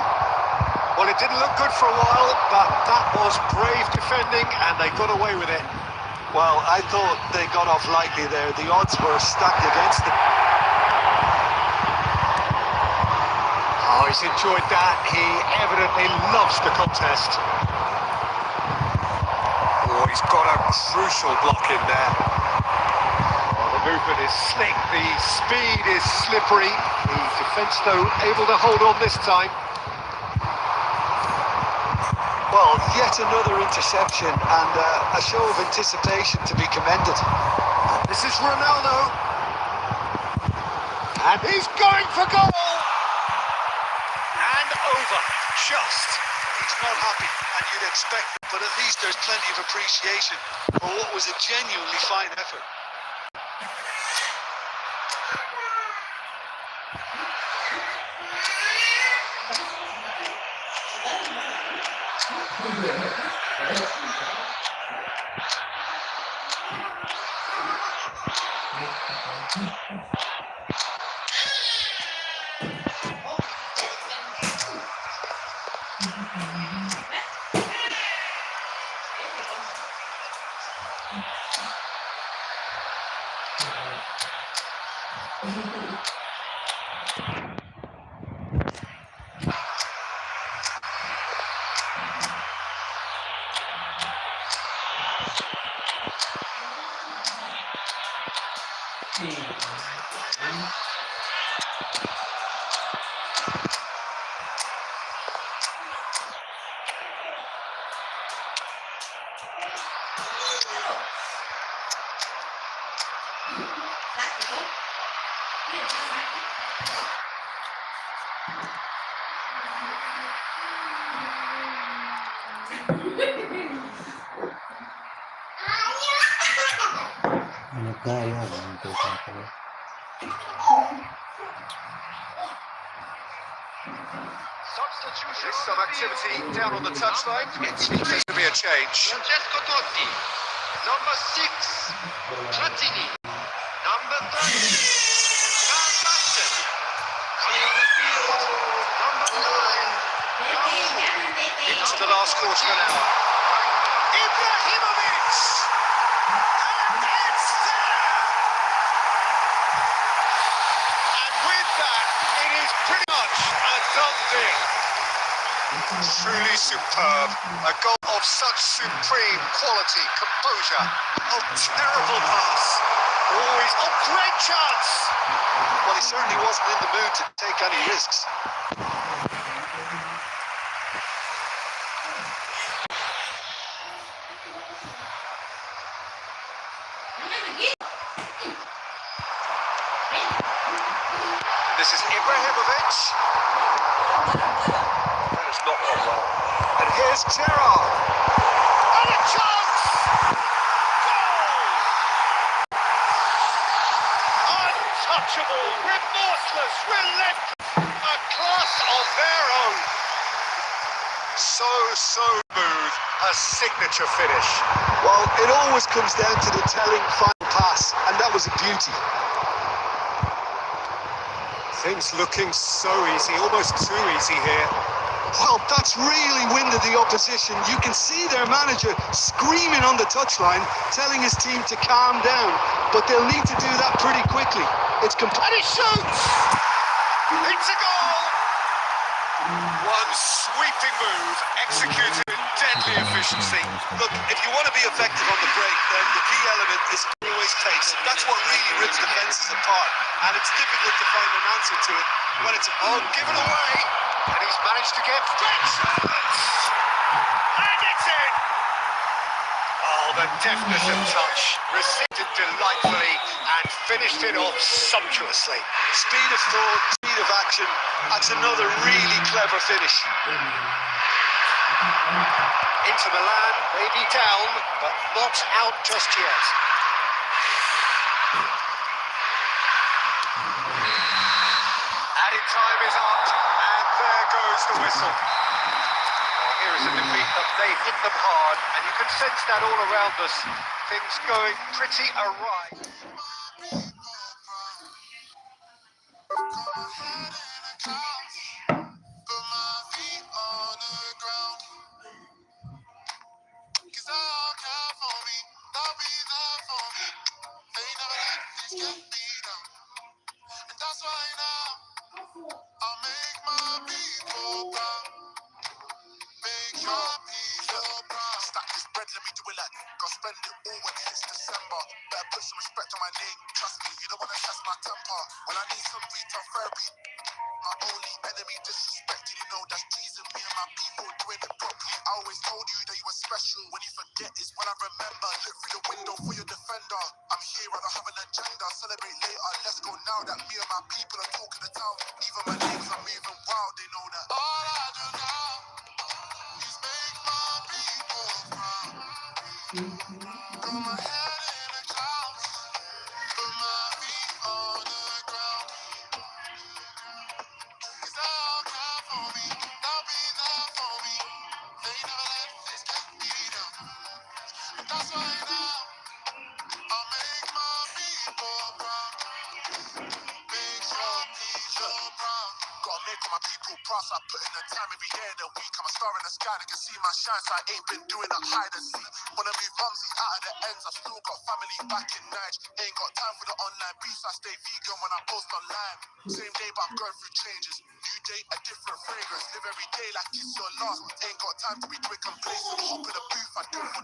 Well, it didn't look good for a while, but that was brave defending, and they got away with it. Well, I thought they got off lightly there. The odds were stacked against them. Oh, he's enjoyed that. He evidently loves the contest. Oh, he's got a crucial block in there. Oh, the movement is slick, the speed is slippery. The defence, though, able to hold on this time. Well, yet another interception and a show of anticipation to be commended. This is Ronaldo. And he's going for goal. And over. Just. He's not happy, and you'd expect it, but at least there's plenty of appreciation for what was a genuinely fine effort. There's some activity down on the touchline. It seems to be a change. Francesco Totti, number 6, Platini, number 30, Van Basten, coming on the field, number 9, Into the last quarter of an hour. Ibrahimovic! And it's there! And with that, it is pretty much a done deal. Truly superb. A goal of such supreme quality, composure. Oh, terrible pass. Always, oh, great chance. Well, he certainly wasn't in the mood to take any risks. This is Ibrahimovic. That has not gone well. And here's Gerrard. And a chance! Goal! Untouchable, remorseless, relentless. A class of their own. So smooth. A signature finish. Well, it always comes down to the telling final pass, and that was a beauty. Things looking so easy, almost too easy here. Well, that's really winded the opposition. You can see their manager screaming on the touchline, telling his team to calm down, but they'll need to do that pretty quickly. And he shoots! It's a goal! One sweeping move, executed in deadly efficiency. Look, if you want to be effective on the break, then the key element is always pace. That's what really rips defenses apart, and it's difficult to find an answer to it when it's Given away, and he's managed to get French. And it's in! Oh, the deftness of touch, received it delightfully and finished it off sumptuously. speed of thought, speed of action. That's another really clever finish. Inter Milan may be down, but not out just yet. Added time is up, and there goes the whistle. Well, here is a defeat that they hit them hard, and you can sense that all around us. Things going pretty awry.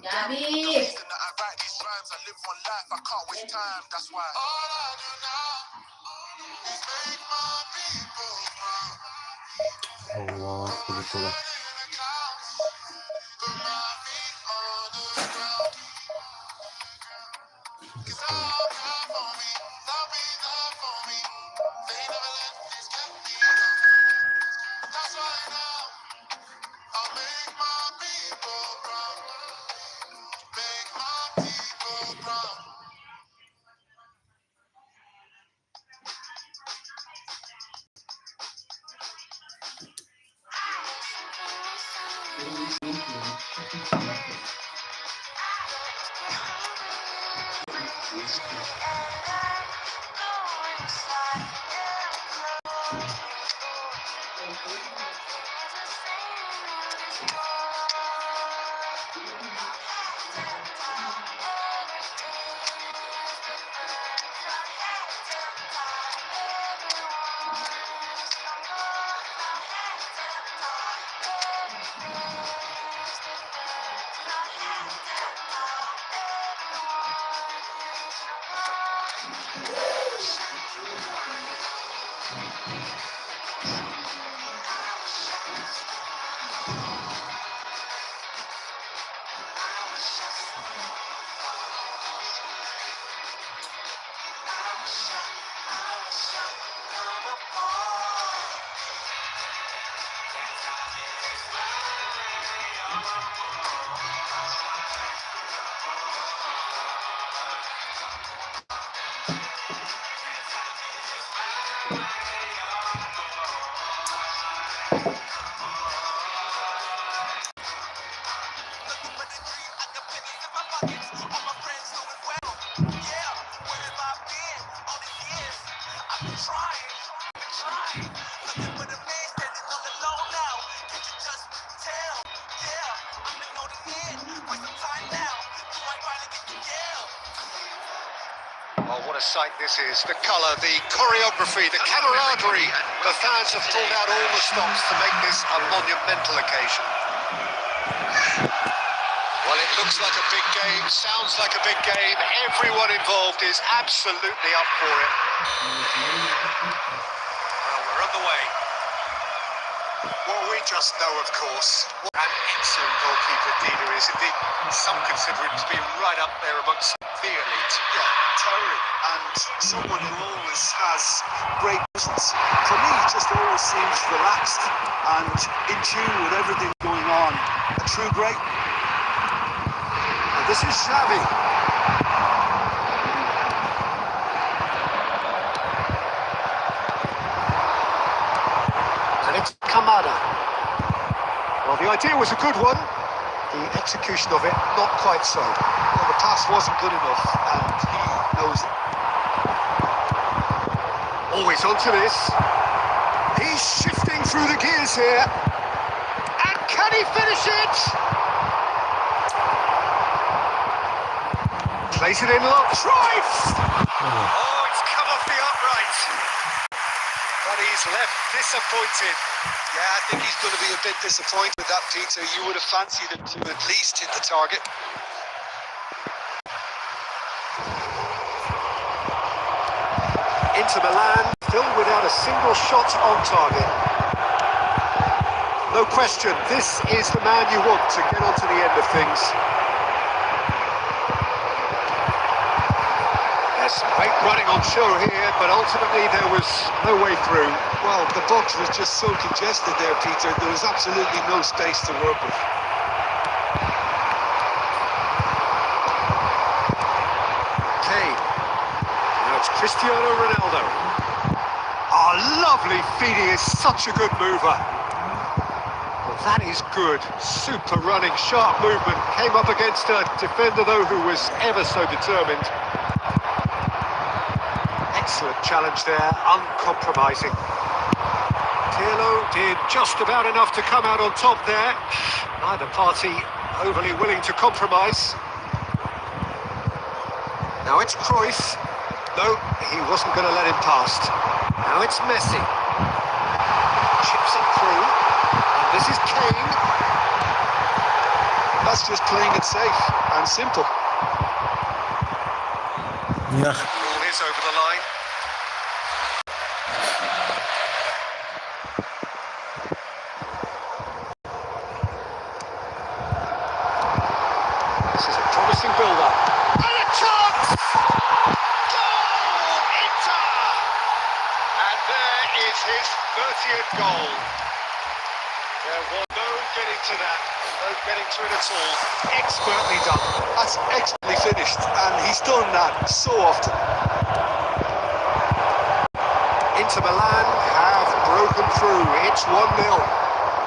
Gabi! Allah, begitulah. Oh, what a sight this is. The colour, the choreography, the camaraderie. The fans have pulled out all the stops to make this a monumental occasion. Well, it looks like a big game, sounds like a big game. Everyone involved is absolutely up for it. Well, we're underway. Well, we just know, of course, what an excellent goalkeeper Dina is. Indeed, some consider him to be right up there amongst the elite. Yeah, towering, and someone who always has great presence. For me, he just always seems relaxed and in tune with everything going on. A true great. And this is Xavi. And it's Kamada. Well, the idea was a good one. The execution of it, not quite so. Well, the pass wasn't good enough, and he knows it. Always onto this. He's shifting through the gears here. And can he finish it? Plays it in long. Trife! Oh, it's come off the upright. But he's left disappointed. Yeah, I think he's going to be a bit disappointed with that, Peter. You would have fancied him to at least hit the target. Inter Milan, still without a single shot on target. No question, this is the man you want to get onto the end of things. There's great running on show here, but ultimately there was no way through. Well, the box was just so congested there, Peter. There was absolutely no space to work with. Kane. Now it's Cristiano Ronaldo. Oh, lovely feet. He is such a good mover. Well, that is good. Super running, sharp movement. Came up against a defender, though, who was ever so determined. Excellent challenge there, uncompromising. Pirlo did just about enough to come out on top there. Neither party overly willing to compromise. Now it's Cruyff. No, he wasn't going to let him past. Now it's Messi. Chips it through. And this is Kane. That's just playing it safe and simple. Yeah. Ball is over the line. This is a promising build-up. And a chance! Goal! Inter! And there is his 30th goal. There was no getting to that. No getting to it at all. Expertly done. That's expertly finished, and he's done that so often. Inter Milan have broken through. It's 1-0.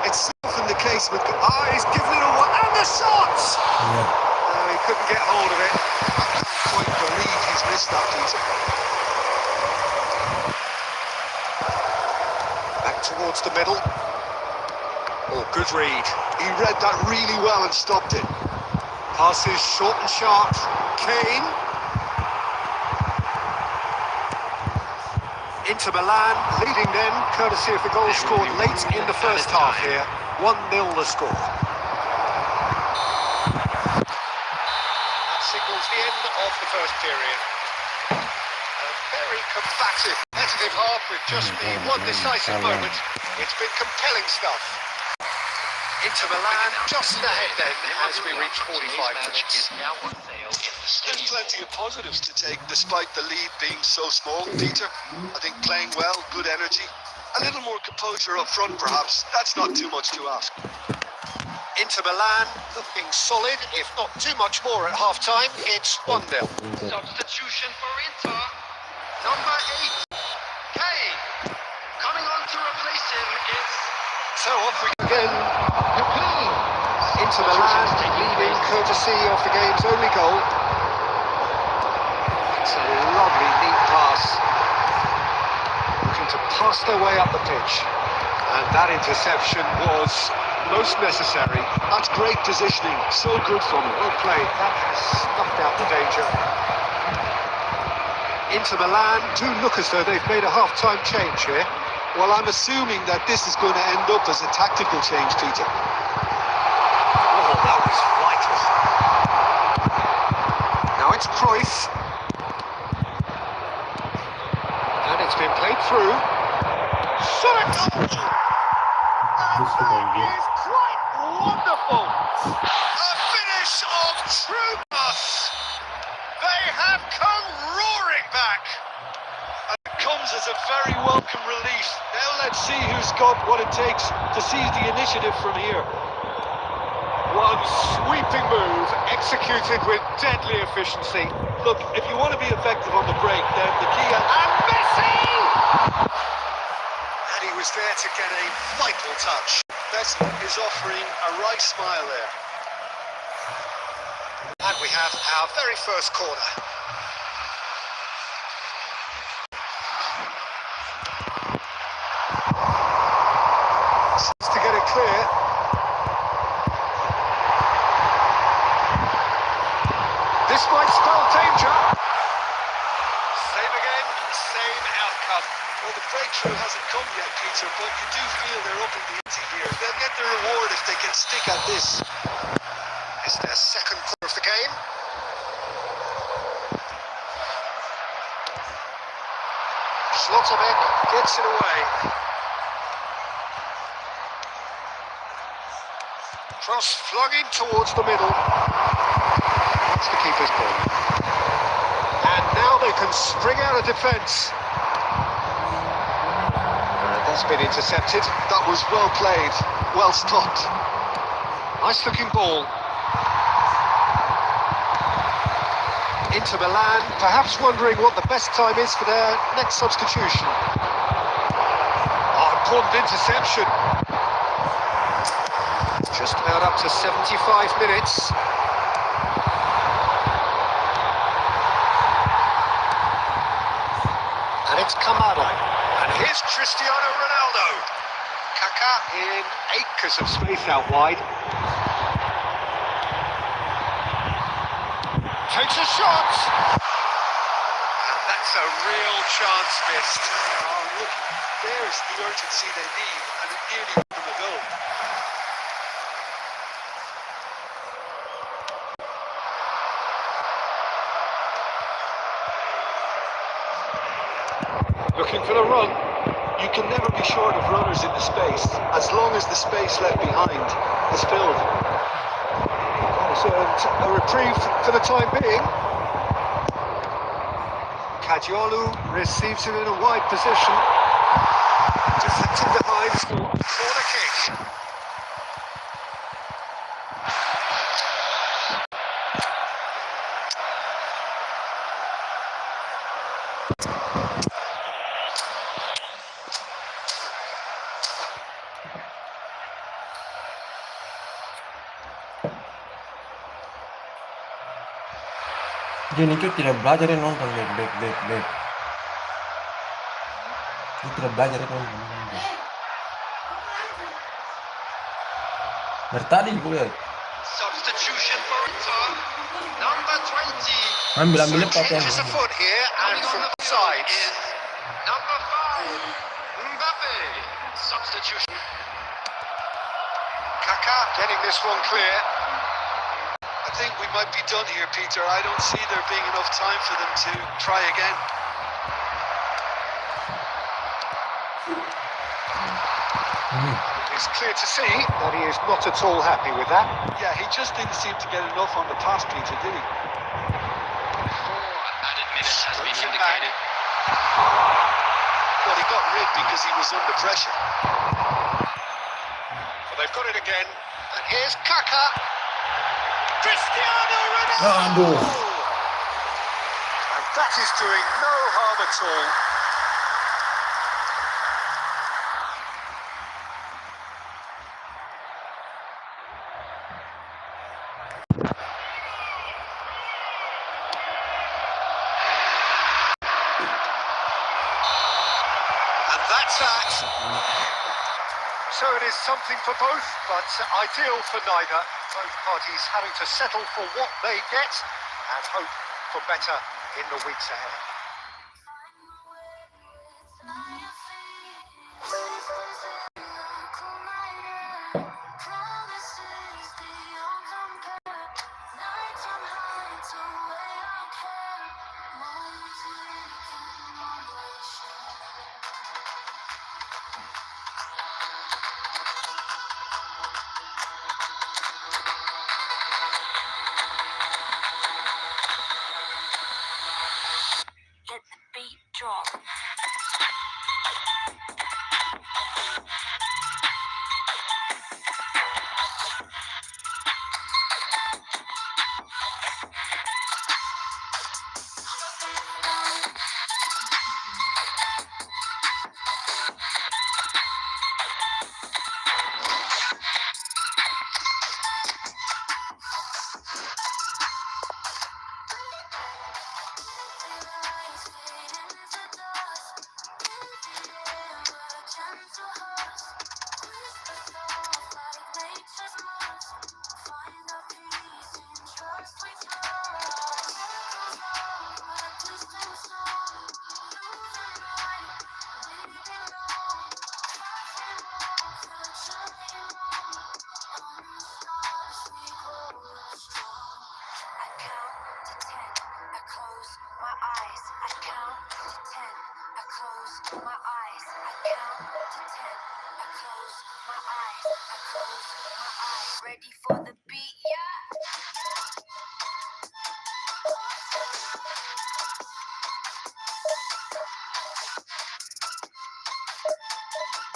It's often the case with... he's given it away. And the shot! Yeah. He couldn't get hold of it. I can't quite believe he's missed that, Peter. Back towards the middle. Oh, good read. He read that really well and stopped it. Passes short and sharp. Kane. Inter Milan leading then, courtesy of the goal scored late in the first half here. 1-0 the score. That signals the end of the first period. A very combative, competitive half with just the one decisive moment. It's been compelling stuff. Inter Milan just ahead then as we reach 45 minutes. There's plenty of positives to take despite the lead being so small, Peter. I think playing well, good energy, a little more composure up front perhaps. That's not too much to ask. Inter Milan looking solid, if not too much more at half-time. It's 1-0. Substitution for Inter. Number 8, Kane. Coming on to replace him is... So off we go again. Inter Milan leading courtesy of the game's only goal. It's a lovely, neat pass. Looking to pass their way up the pitch. And that interception was most necessary. That's great positioning, so good from him. Well played. That has snuffed out the danger. Inter Milan do look as though they've made a half-time change here. Well, I'm assuming that this is going to end up as a tactical change, Peter. Oh, that was vital. Now it's Cruyff. And it's been played through. Shot! kita anjir. is quite wonderful. A finish of true class. They have come roaring back. And it comes as a very welcome relief. Now let's see who's got what it takes to seize the initiative from here. One sweeping move executed with deadly efficiency. Look, if you want to be effective on the break, then the key... And Messi! And he was there to get a vital touch. Messi is offering a wry smile there. And we have our very first corner. Seems to get it clear. This might spell danger. Same again, same outcome. Well, the breakthrough hasn't come yet, Peter, but you do feel they're up in the ante here. They'll get their reward if they can stick at this. It's their second corner of the game. Schlotterbeck gets it away. Cross flung in towards the middle. That's the keeper's ball. And now they can spring out of defence. That's been intercepted. That was well played, well stopped. Nice looking ball. Inter Milan, perhaps wondering what the best time is for their next substitution. Oh, important interception. Just about up to 75 minutes. And it's Kamada. And here's Cristiano Ronaldo. Kaká in acres of space out wide. Takes a shot. And that's a real chance missed. Oh, look, there's the urgency they need, and it nearly won them a goal. Looking for the run. You can never be short of runners in the space, as long as the space left behind is filled. So a reprieve for the time being. Kajiolu receives it in a wide position. Deflected behind. Corner kick. Dia ni tu tidak belajar dia nonton back. Dia tidak belajar dia nonton. Dari tadi gue lihat. Substitution for Inter. Number 20. Ambil lepas ya. Changes a foot here and from the side. Number 5. Mbappe. Substitution. Kaká getting this one clear. I think we might be done here, Peter. I don't see there being enough time for them to try again. It's clear to see that he is not at all happy with that. Yeah, he just didn't seem to get enough on the pass, Peter, did he? 4 added minutes has been indicated. Well, he got rid because he was under pressure. Well, they've got it again. And here's Kaká. Cristiano Ronaldo! Aduh. And that is doing no harm at all. And that's that. So it is something for both, but ideal for neither. Both parties having to settle for what they get and hope for better in the weeks ahead.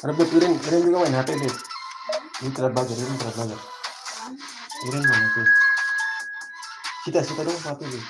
Ano ba, Iren juga main HP deh. Ini telat banget, Iren telat banget. Iren main HP. Sita dong satu deh.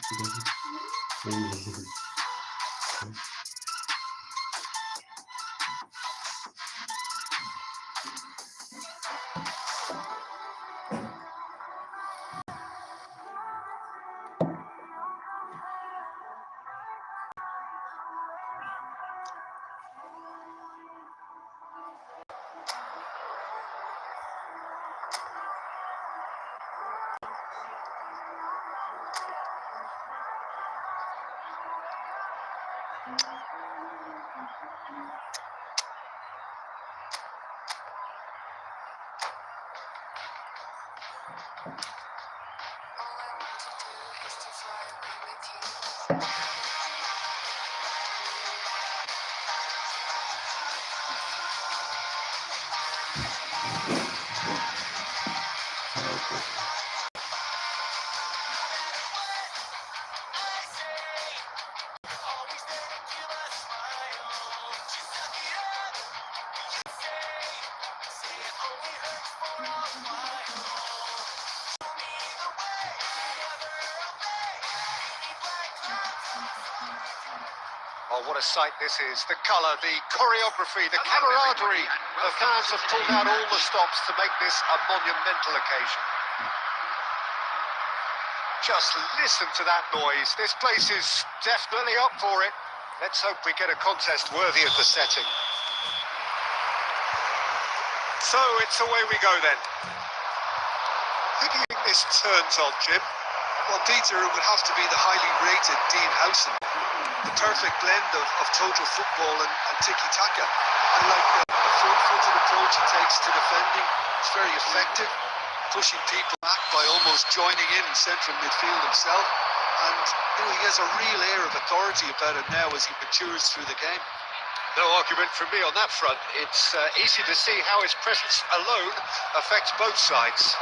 Oh, what a sight this is. The colour, the choreography, the camaraderie. The fans have pulled out all the stops to make this a monumental occasion. Just listen to that noise. This place is definitely up for it. Let's hope we get a contest worthy of the setting. So it's away we go then. Who do you think this turns on, Jim? Well, Peter, it would have to be the highly rated Dean Howson. The perfect blend of total football and tiki-taka. I like the front-footed approach he takes to defending. It's very effective, pushing people back by almost joining in central midfield himself. And he has a real air of authority about it now as he matures through the game. No argument from me on that front. It's easy to see how his presence alone affects both sides.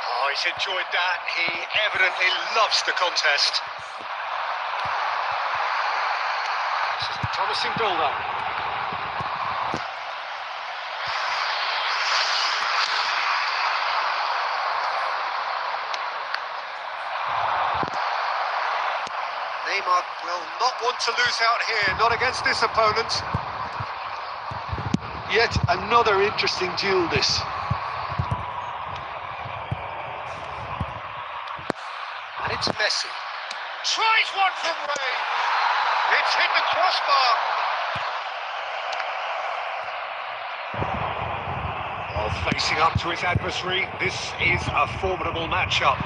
Oh, he's enjoyed that. He evidently loves the contest. This is a promising build-up. Neymar will not want to lose out here, not against this opponent. Yet another interesting duel, this. And it's Messi. Tries one from range. It's hit the crossbar. Oh, facing up to his adversary. This is a formidable matchup.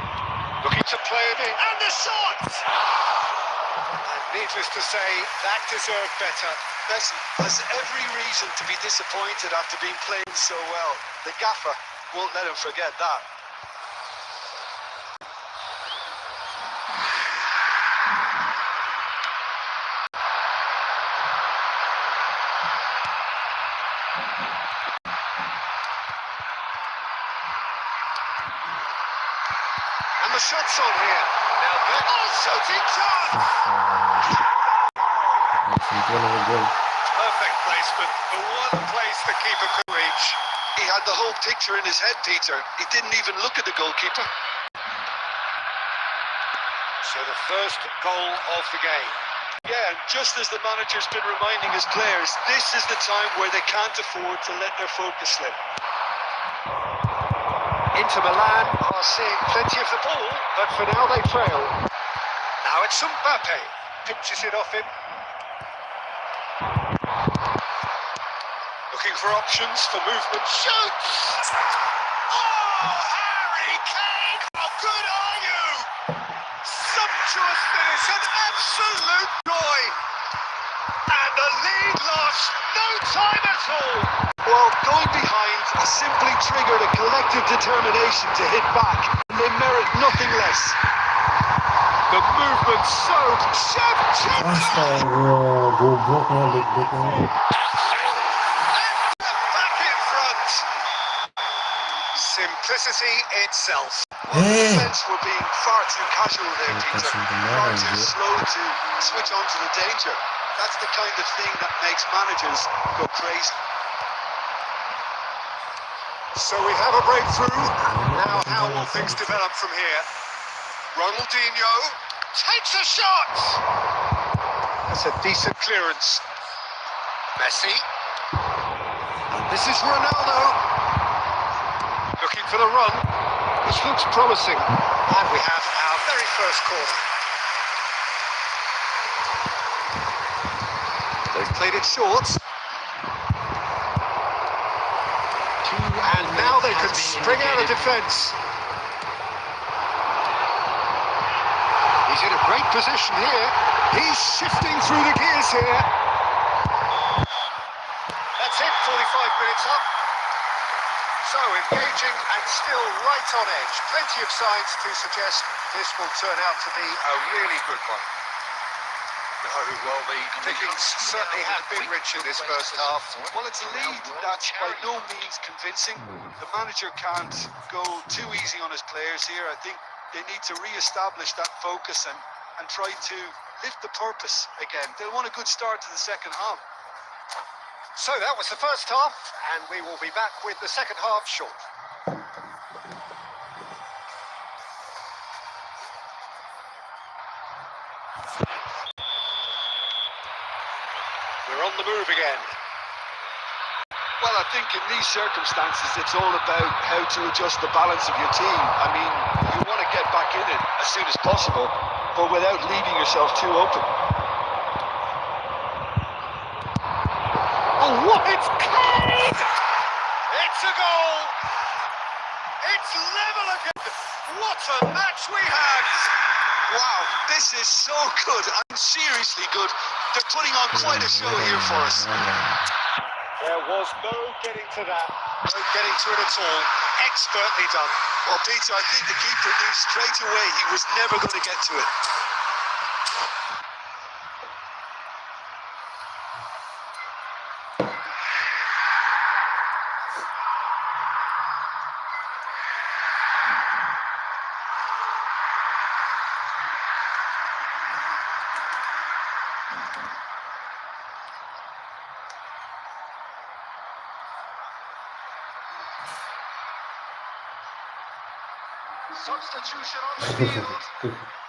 Looking to play it in. And the shot! And needless to say, that deserved better. Messi has every reason to be disappointed after being playing so well. The gaffer won't let him forget that. And the shot's on here. Now they're also chance! Perfect placement. The one place the keeper could reach. He had the whole picture in his head, Peter. He didn't even look at the goalkeeper. So the first goal of the game. Yeah, and just as the manager's been reminding his players, this is the time where they can't afford to let their focus slip. Inter Milan are seeing plenty of the ball, but for now they trail. Now it's Mbappe. Pinches it off him. Looking for options for movement. Shoots! Oh, Harry Kane! How good are you? Sumptuous finish, an absolute joy! And the lead lost no time at all! Well, going behind simply triggered a collective determination to hit back, and they merit nothing less. The movement so Astaga, gobloknya back-backnya. back in front. Simplicity itself. Well, the defense were being far too casual there, Peter. Far too Peter. slow to switch on to the danger. That's the kind of thing that makes managers go crazy. So we have a breakthrough. Now how will things develop from here? Ronaldinho takes a shot! That's a decent clearance. Messi. And this is Ronaldo. Looking for the run. This looks promising. And we have our very first corner. They've played it short. And now they can spring out of defence. He's in a great position here. He's shifting through the gears here. That's it, 45 minutes up. So engaging and still right on edge. Plenty of signs to suggest this will turn out to be a really good one. No, well, the pickings certainly have been rich in this first half. Well, it's a lead that's by no means convincing. The manager can't go too easy on his players here. I think they need to re-establish that focus and try to lift the purpose again. They'll want a good start to the second half. So that was the first half, and we will be back with the second half shortly. We're on the move again. Well, I think in these circumstances, it's all about how to adjust the balance of your team. I mean, you want to get back in it as soon as possible, but without leaving yourself too open. Oh, what? It's cleared! It's a goal! It's level again! What a match we had! Wow, this is so good. I'm seriously good. They're putting on quite a show here for us. There was no getting to that. No getting to it at all. Expertly done. Well, Peter, I think the keeper knew straight away he was never going to get to it. Substitution on the field.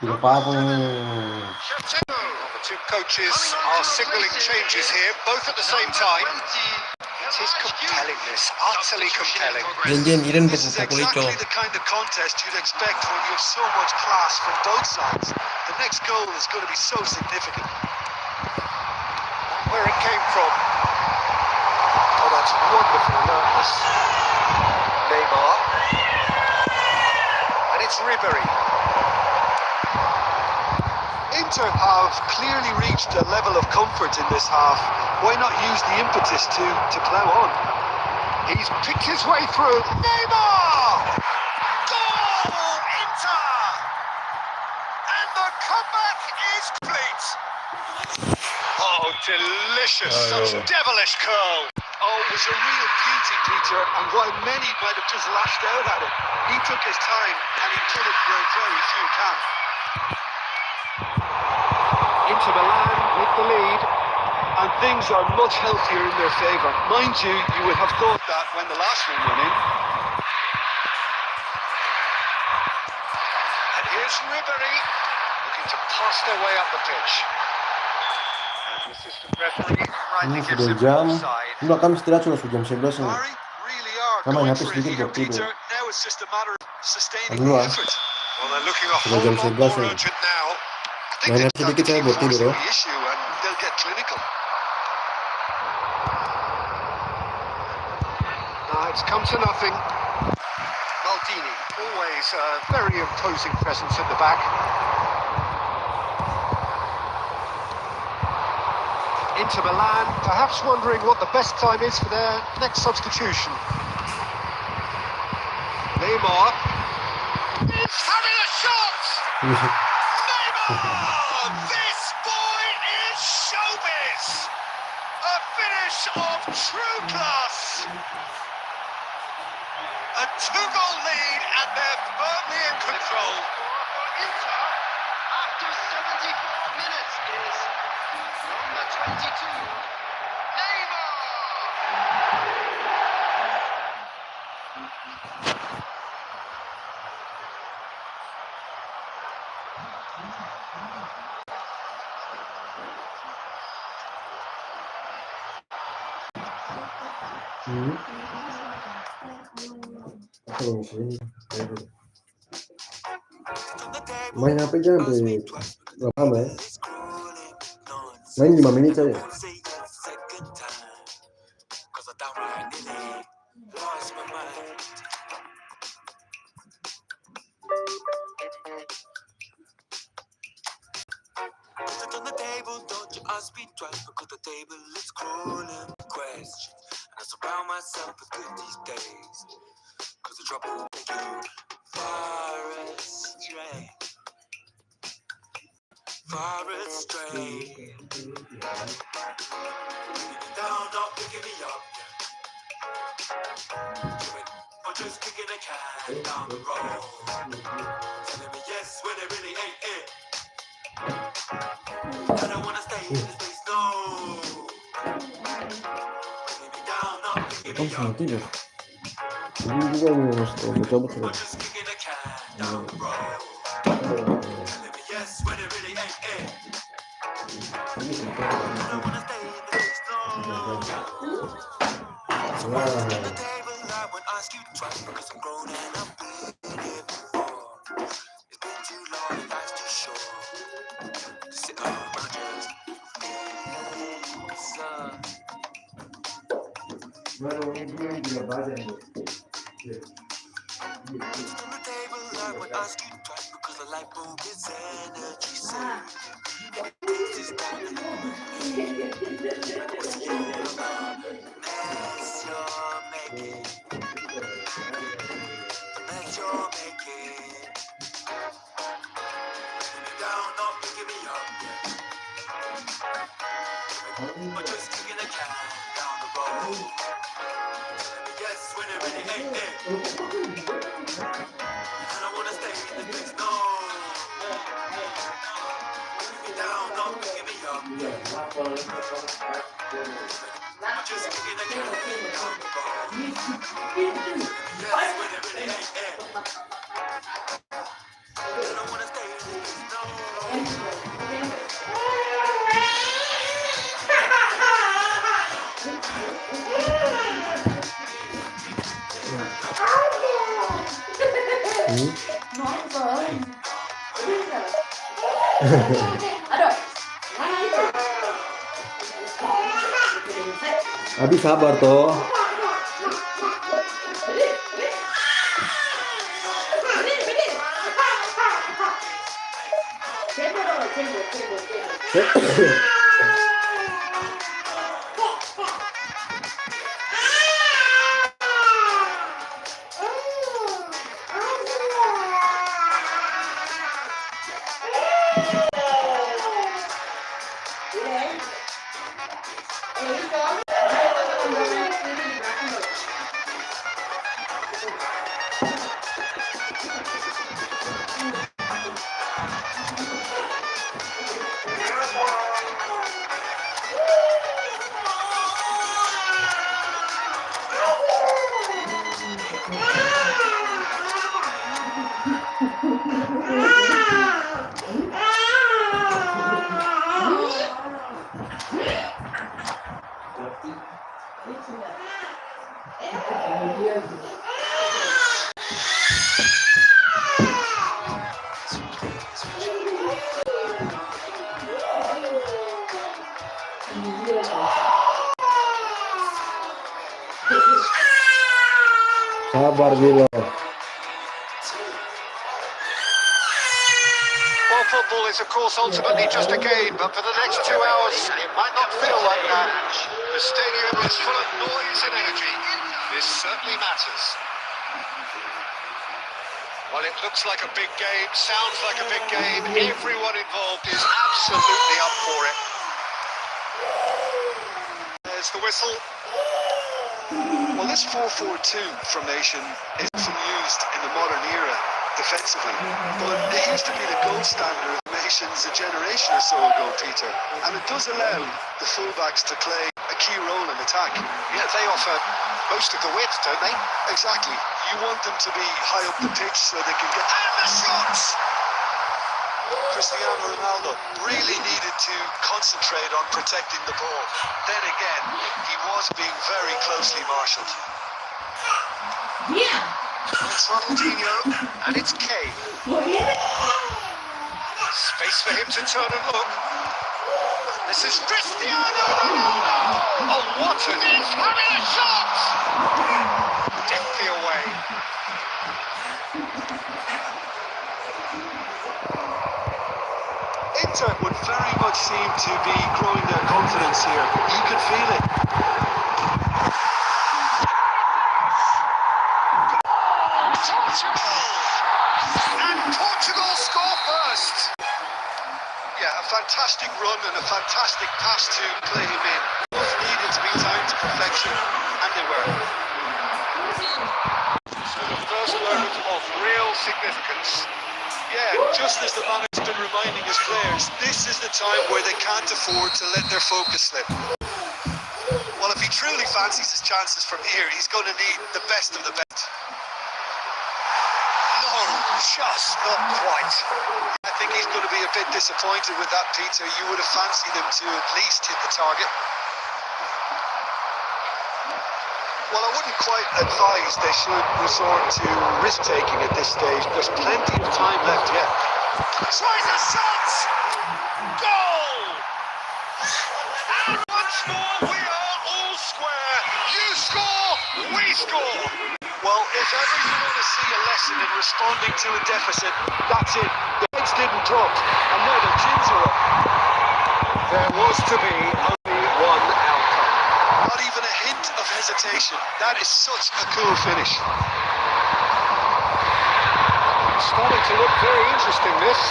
Lupa Shevchenko. The two coaches are signalling changes here, both at the same time. It is compelling, this. Utterly compelling. 이런 This is exactly the kind of contest you'd expect when you have so much class from both sides. The next goal is going to be so significant. Where it came from. Oh, that's wonderful. Nice. Neymar. And it's Ribery. Inter have clearly reached a level of comfort in this half. Why not use the impetus to plough on? He's picked his way through. Neymar! Goal! Inter! And the comeback is complete. Oh, delicious. Such devilish curl. Oh, it was a real beauty, Peter, and while many might have just lashed out at it, he took his time and he put it where very few can. Inter Milan with the lead. And things are much healthier in their favour. Mind you, you would have thought that when the last one went in. And here's Ribery looking to pass their way up the pitch. And the assistant referee rightly gives him offside. Udah kami istirahat sudah jam 11 nih. Murray really are Nama going habis for it sedikit here, buat tidur. Peter. Now it's just a matter of sustaining Dulu the ah. effort. Well, they're looking a Sudah jam whole lot 11 more nih. urgent now. I think Main they've habis sedikit saya keep buat tidur forcing ya. the issue and they'll get clinical. It's come to nothing. Maldini, always a very imposing presence at the back. Inter Milan, perhaps wondering what the best time is for their next substitution. Neymar. It's having a shot! Neymar! This boy is showbiz! A finish of true class! A two-goal lead and they're firmly in control. Inter, after 74 minutes, is number 20. 22, Neymar. Apa yang sini? Main HP aja sampai berapa lama ya? Main 5 menit aja. On the table, don't you ask me twice, because the table is crawling questions. And I surround myself with good these days, cause the trouble will make you far astray. Far astray. Down, not picking me up. Or just kicking a can down the road. Telling me yes when it really ain't it. I don't wanna stay in this place, no. Bringing me down, not picking me Langsung up. tidur. Ini juga mau coba Or terus. just kicking a can down the road. Telling me yes when it really ain't it. I don't wanna stay in this place, no. Wah. The table I won't ask you twice, because I'm grown and I've been here before. It's been too long, life's too short to sit around just on the table I won't ask you twice, because the light bulb is energy saved. This is down the what's it all about? Mess you're making, the mess you're making. Putting me down, not picking me up. Or just kicking a can down the road. Telling me yes when it really ain't it. I don't wanna stay in this place, no. Putting me down, not picking me up. Or just kicking a can down the road. Telling me yes when it really ain't it. I don't wanna stay in this place, no. Nonton. Aduh. Abi sabar toh. Sabar Bilo. Well, football is, of course, ultimately just a game, but for the next 2 hours, it might not feel like that. The stadium is full of noise and energy. This certainly matters. Well, it looks like a big game, sounds like a big game. Everyone involved is absolutely up for it. There's the whistle. Well, this 4-4-2 formation is often used in the modern era defensively, but it used to be the gold standard of generations a generation or so ago, Peter, and it does allow the fullbacks to play a key role in attack. Yeah, they offer most of the width, don't they? Exactly. You want them to be high up the pitch so they can get... And the shots! Cristiano Ronaldo really needed to concentrate on protecting the ball. Then again, he was being very closely marshalled. Yeah. It's Ronaldinho, and it's Kane. Space for him to turn and look. This is Cristiano Ronaldo! Oh, what an... He's having a shot! Deftly away. Inter would very much seem to be growing their confidence here. You could feel it. Portugal! And Portugal score first! Yeah, a fantastic run and a fantastic pass to play him in. Both needed to be timed to perfection, and they were. So the first moment of real significance. Yeah, just as the manager's been reminding his players, this is the time where they can't afford to let their focus slip. Well, if he truly fancies his chances from here, he's going to need the best of the best. No, just not quite. I think he's going to be a bit disappointed with that, Peter. You would have fancied him to at least hit the target. Well, I wouldn't quite advise they should resort to risk-taking at this stage. There's plenty of time left yet. Tries a shot! Goal! And once more, we are all square. You score, we score. Well, if ever you want to see a lesson in responding to a deficit, that's it. The heads didn't drop, and now their chins are up. There was to be only one outcome. Not even a hint of hesitation. That is such a cool finish. Starting to look very interesting, this.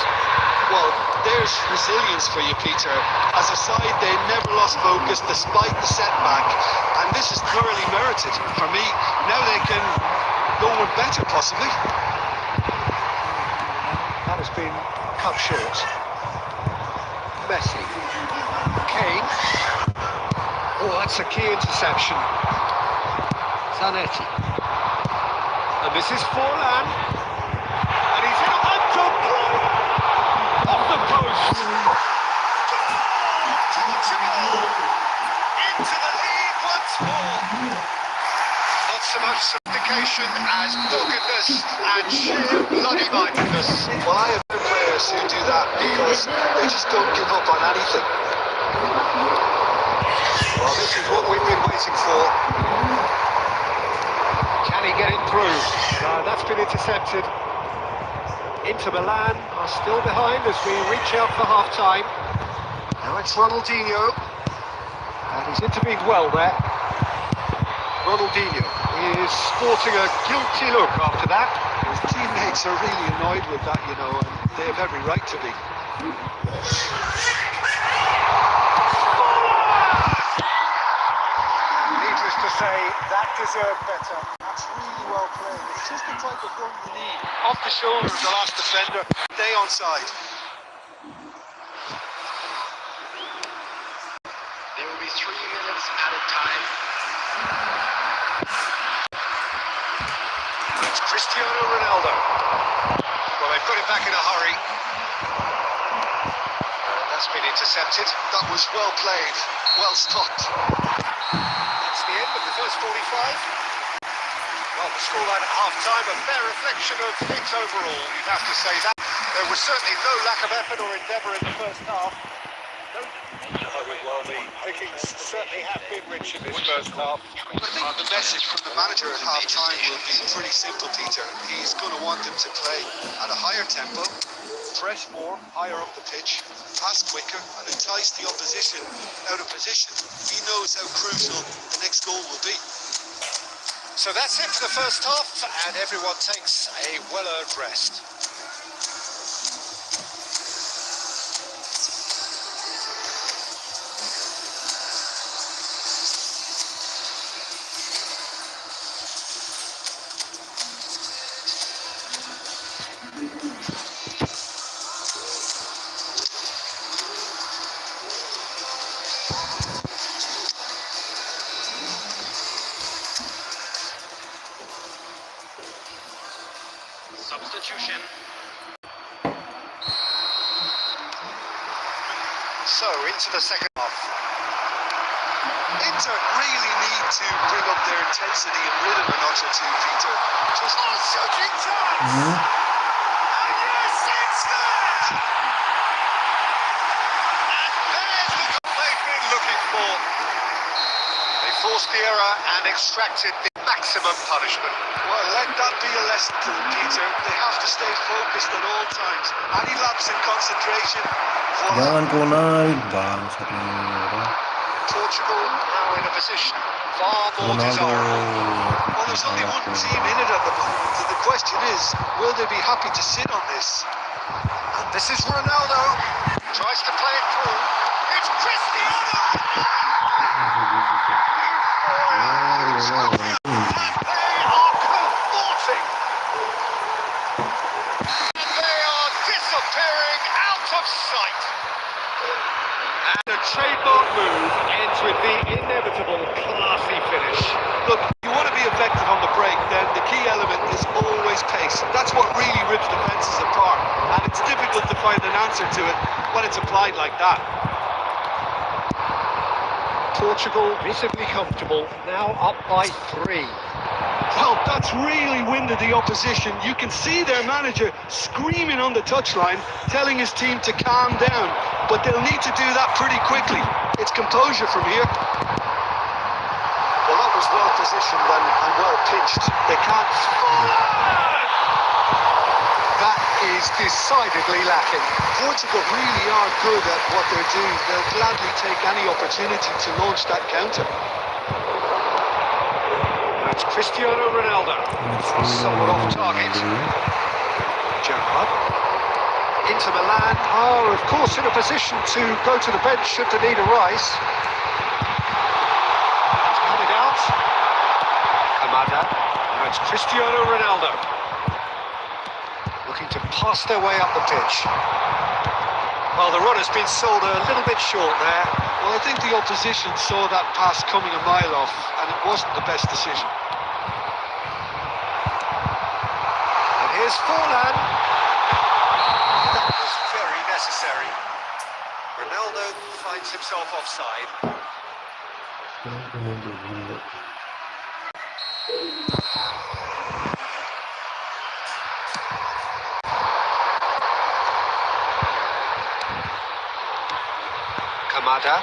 Well, there's resilience for you, Peter. As a side, they never lost focus despite the setback, and this is thoroughly merited. For me, now they can go one better, possibly. That has been cut short. Messi. Kane. Oh, that's a key interception. Zanetti. And this is Forlan. And he's in under play. Off the post. Portugal into the lead once more. Not so much sophistication as doggedness and sheer bloody mindedness. Well, I have known players who do that because they just don't give up on anything. Well, this is what we've been waiting for. Can he get it through? No, that's been intercepted. Inter Milan are still behind as we reach out for half-time. Now it's Ronaldinho. And he's intervened well there. Ronaldinho is sporting a guilty look after that. His teammates are really annoyed with that, you know, and they have every right to be. Needless to say, that deserved better. That's really well played. It's just the type of run you need. Off the shoulder of the last defender, they onside. There will be 3 minutes added time. It's Cristiano Ronaldo. Well, they've got him back in a hurry. That's been intercepted. That was well played, well stopped. That's the end of the first 45. Well, the scoreline at half-time, a fair reflection of things overall, you'd have to say that. There was certainly no lack of effort or endeavour in the first half. Well, the pickings certainly have been rich in this first half. I think the message from the manager at half-time will be pretty simple, Peter. He's going to want them to play at a higher tempo, press more, higher up the pitch, pass quicker, and entice the opposition out of position. He knows how crucial the next goal will be. So that's it for the first half, and everyone takes a well-earned rest. Substitution. So, into the second half. Inter really need to bring up their intensity and rhythm a notch or two, Peter. Just Shooting chance! Hmm? And yes, it's that! And there's the goal they've been looking for. They forced the error and extracted the maximum punishment. well, let that be a lesson to them, Peter. They have to stay focused at all times. Any lapse in concentration, voila. Jangan kau naik bangsat nih orang. Portugal now in a position far more Ronaldo. desirable. Well, there's only one team in it at the moment, and the question is, will they be happy to sit on this? And this is Ronaldo. Tries to play it through. It's Cristiano! And they are cavorting. And they are disappearing out of sight. And a trademark move ends with the inevitable classy finish. Look, you want to be effective on the break, then the key element is always pace. That's what really rips defences apart, and it's difficult to find an answer to it when it's applied like that. Portugal visibly comfortable, now up by 3. Well, that's really winded the opposition. You can see their manager screaming on the touchline, telling his team to calm down, but they'll need to do that pretty quickly. It's composure from here. Well, that was well positioned and well pitched. They can't. That is decidedly lacking. Portugal really are good at what they're doing. They'll gladly take any opportunity to launch that counter. That's Cristiano Ronaldo. Somewhat off target. Gerrard. Inter Milan are, of course, in a position to go to the bench should the need arise. It's coming out. Kamada. Now it's Cristiano Ronaldo. Looking to pass their way up the pitch. Well, the run has been sold a little bit short there. Well, I think the opposition saw that pass coming a mile off, and it wasn't the best decision. And here's Forlan. That was very necessary. Ronaldo finds himself offside. Kamada.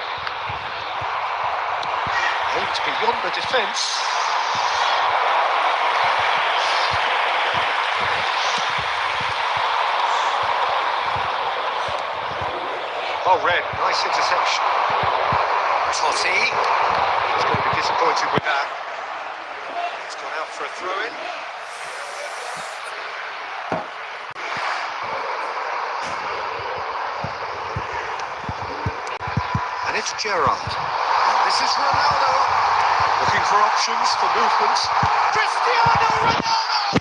Aimed beyond the defence. Oh, Red, nice interception. Totti. He's going to be disappointed with that. He's gone out for a throw-in. And it's Gerrard. This is Ronaldo. Looking for options for movement. Cristiano Ronaldo!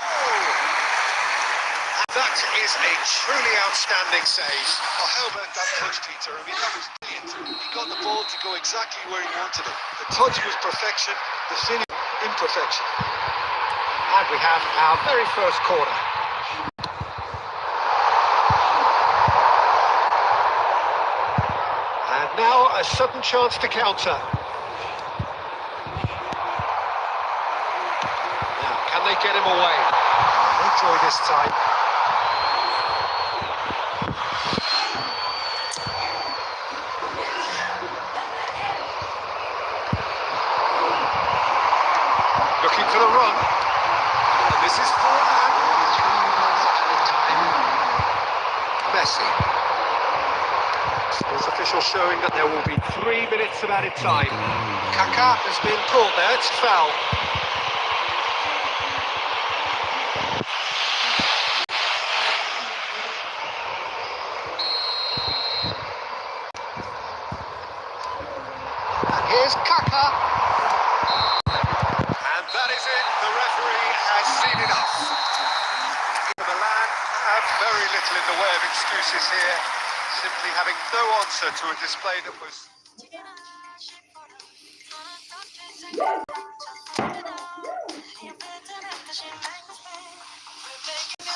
And that is a truly outstanding save. Oh, how about that touch, Peter? I mean, that was brilliant. He got the ball to go exactly where he wanted it. The touch was perfection, the finish imperfection. And we have our very first corner. And now a sudden chance to counter. Now, can they get him away? No joy this time. Looking for the run. And this is Forlan. Messi. There's official showing that there will be 3 minutes of added time. Kaká has been caught there, it's a foul. And here's Kaká. And that is it, the referee has seen enough. Inter Milan have very little in the way of excuses here, simply having no answer to a display that was... We're taking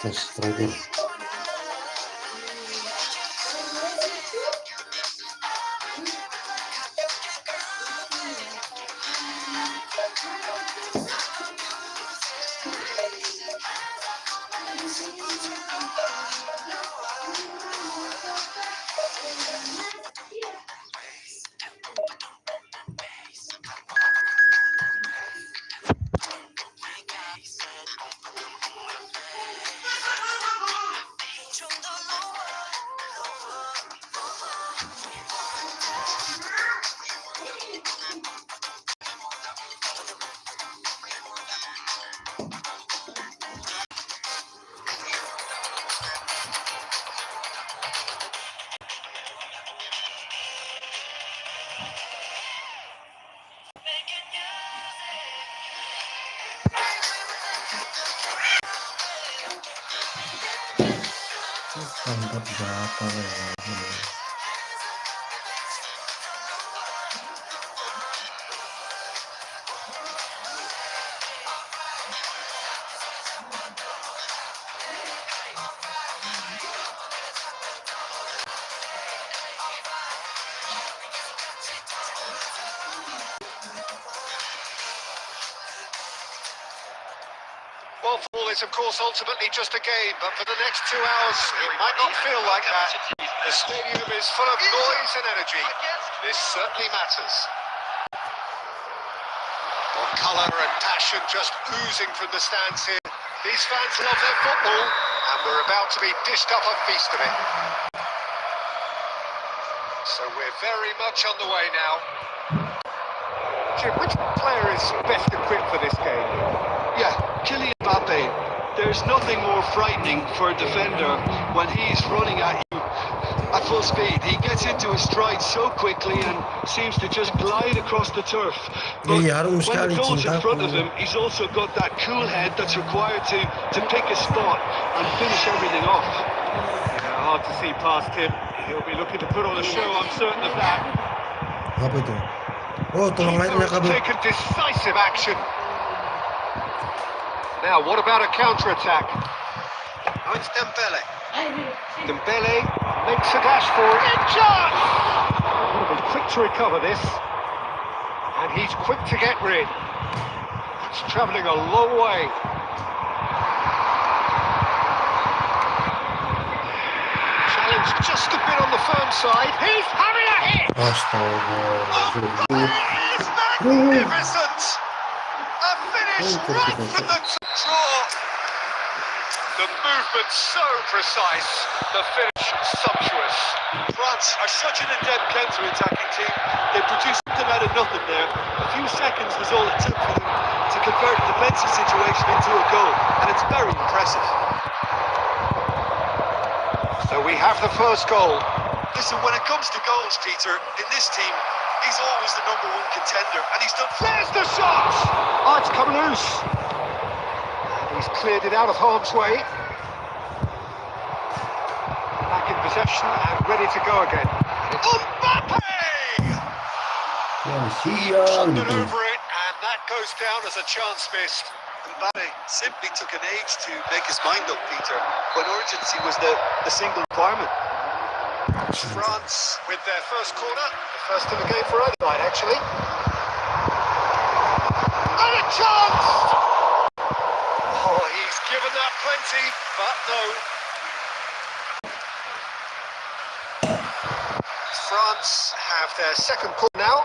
Yes, striker. Tangkap berapa ya? Well, football is, of course, ultimately just a game, but for the next 2 hours, it might not feel like that. The stadium is full of noise and energy. This certainly matters. Well, colour and passion just oozing from the stands here. These fans love their football, and we're about to be dished up a feast of it. So we're very much on the way now. Jim, which player is best equipped for this game? Yeah, Kylian Mbappe. There's nothing more frightening for a defender when he's running at you at full speed. He gets into his stride so quickly and seems to just glide across the turf. But when the goal's in front of him, he's also got that cool head that's required to pick a spot and finish everything off. Yeah, hard to see past him. He'll be looking to put on a show, I'm certain of that. Apa itu? Oh, tolong light-nya kabur. Taken decisive action. Now, what about a counter-attack? Now it's Dembele. Dembele makes a dash for it. In charge! He'll be quick to recover this. And he's quick to get rid. It's travelling a long way. Challenge just a bit on the firm side. He's having a hit! Astaga. It's magnificent! A finish right from the draw. The movement so precise, the finish sumptuous. France are such an adept counter-attacking team. They produced something out of nothing there. A few seconds was all it took for them to convert a defensive situation into a goal, and it's very impressive. So we have the first goal. Listen, when it comes to goals, Peter, in this team, he's always the #1 contender, and he's done. There's the shot! Oh, it's come loose. He's cleared it out of harm's way. Back in possession and ready to go again. Mbappe! Yang siang Pondered gitu. over it, and that goes down as a chance missed. Mbappe simply took an age to make his mind up, Peter, when urgency was the single requirement. France with their first corner, the first of the game for either side, actually. And a chance! Oh, he's given that plenty, but no. France have their second corner now.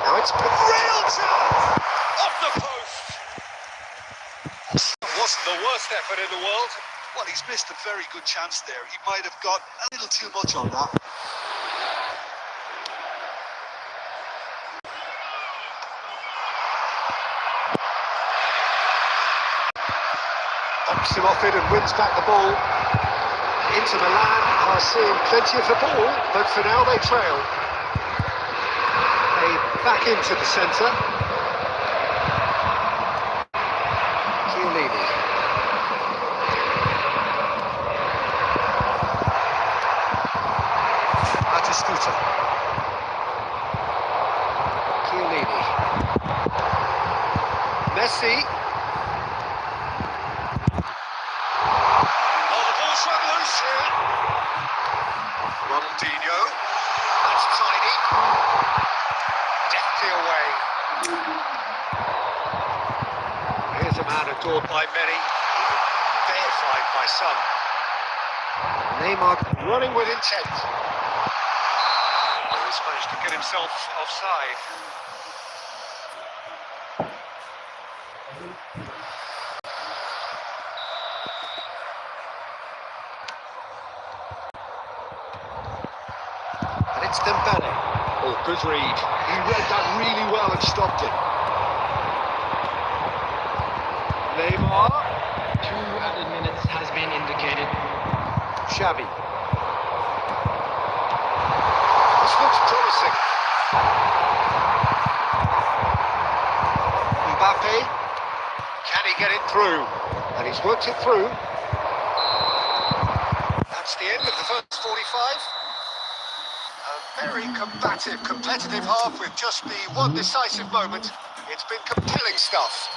Now it's a real chance! Off the post! Wasn't the worst effort in the world. Well, he's missed a very good chance there. He might have got a little too much on that. Knocks him off it and wins back the ball. Inter Milan are seeing plenty of the ball, but for now they trail. They back into the centre. Chiellini. Batistuta. Chiellini. Messi. Oh, the ball's run loose here. Ronaldinho. That's tidy. Deftly away. Here's a man adored by many, deified by some. Neymar running with intent. He's managed to get himself offside. And it's Dembele. Oh, good read. He read that really well and stopped it. Neymar. 2 added minutes has been indicated. Xavi. This looks promising. Mbappe. Can he get it through? And he's worked it through. That's the end of the first 45. A very combative, competitive half with just the one decisive moment. It's been compelling stuff.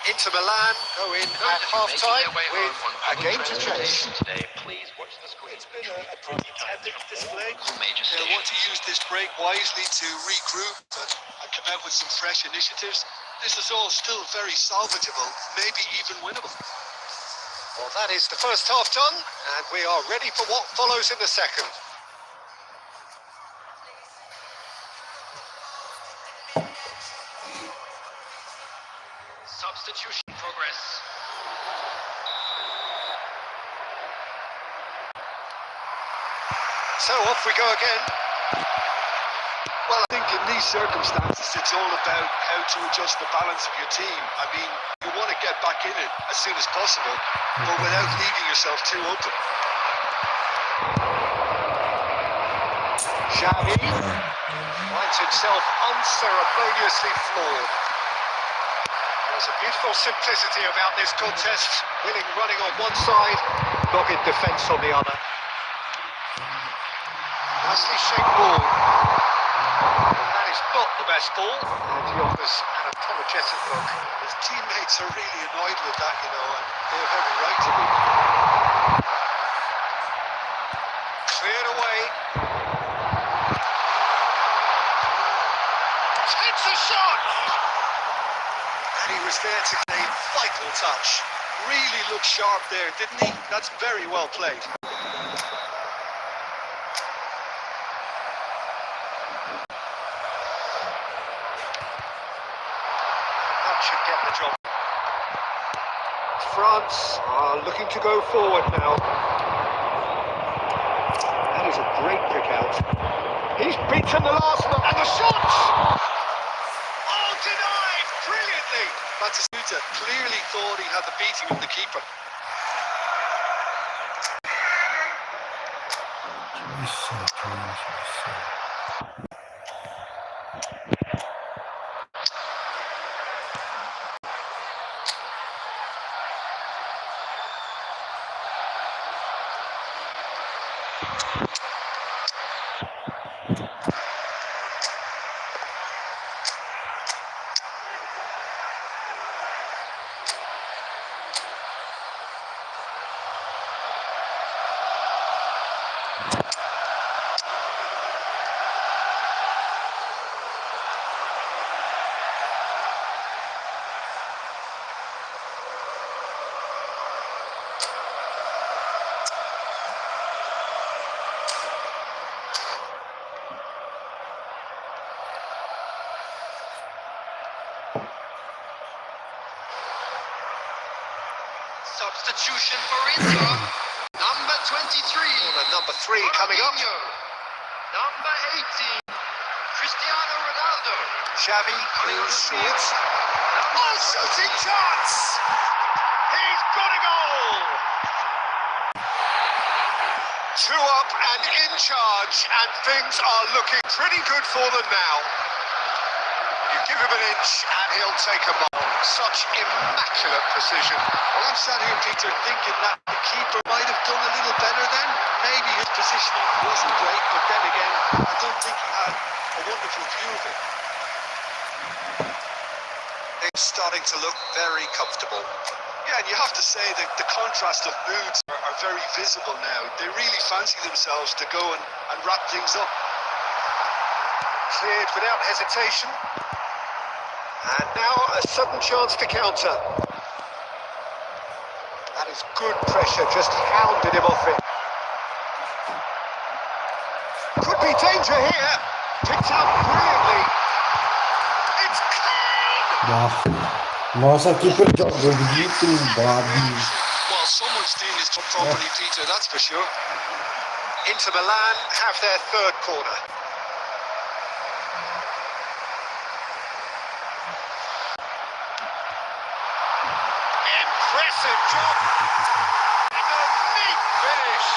Inter Milan go in at half-time with a game to chase. Today, please watch the screen. It's been a pretty tepid display. Major They want to use this break wisely to regroup and come out with some fresh initiatives. This is all still very salvageable, maybe even winnable. Well, that is the first half done, and we are ready for what follows in the second. Substitution progress. So off we go again. Well, I think in these circumstances, it's all about how to adjust the balance of your team. I mean, you want to get back in it as soon as possible, but without leaving yourself too open. Xavi finds himself unceremoniously floored. There's a beautiful simplicity about this contest. Willing running on one side, dogged defence on the other. Nicely shaped ball. That is not the best ball, and he offers an apologetic look. His teammates are really annoyed with that, you know, and they have every right to be. Cleared away. Takes a shot! And he was there to play vital touch. Really looked sharp there, didn't he? That's very well played. That should get the job. France are looking to go forward now. That is a great pick out. He's beaten the last man, and the shot! Oh, denied brilliantly. Batistuta clearly thought he had the beating of the keeper. Substitution for Inter. Number 23. And number 3 coming up. Ronaldinho. Number 18. Cristiano Ronaldo. Xavi, clears short. Oh, shooting chance! He's got a goal! 2 up and in charge, and things are looking pretty good for them now. You give him an inch and he'll take a mile. Such immaculate precision. Well, I'm sat here, Peter, thinking that the keeper might have done a little better then. Maybe his positioning wasn't great, but then again, I don't think he had a wonderful view of it. It's starting to look very comfortable. Yeah, and you have to say that the contrast of moods are very visible now. They really fancy themselves to go and wrap things up. Cleared without hesitation. And now a sudden chance to counter. That is good pressure, just hounded him off it. Could be danger here. Picked out brilliantly. It's Kane! Wah, masa kiper jago begitu, babi. Well, someone's doing his job properly, Peter, that's for sure. Inter Milan have their third corner. Impressive job. And a neat finish.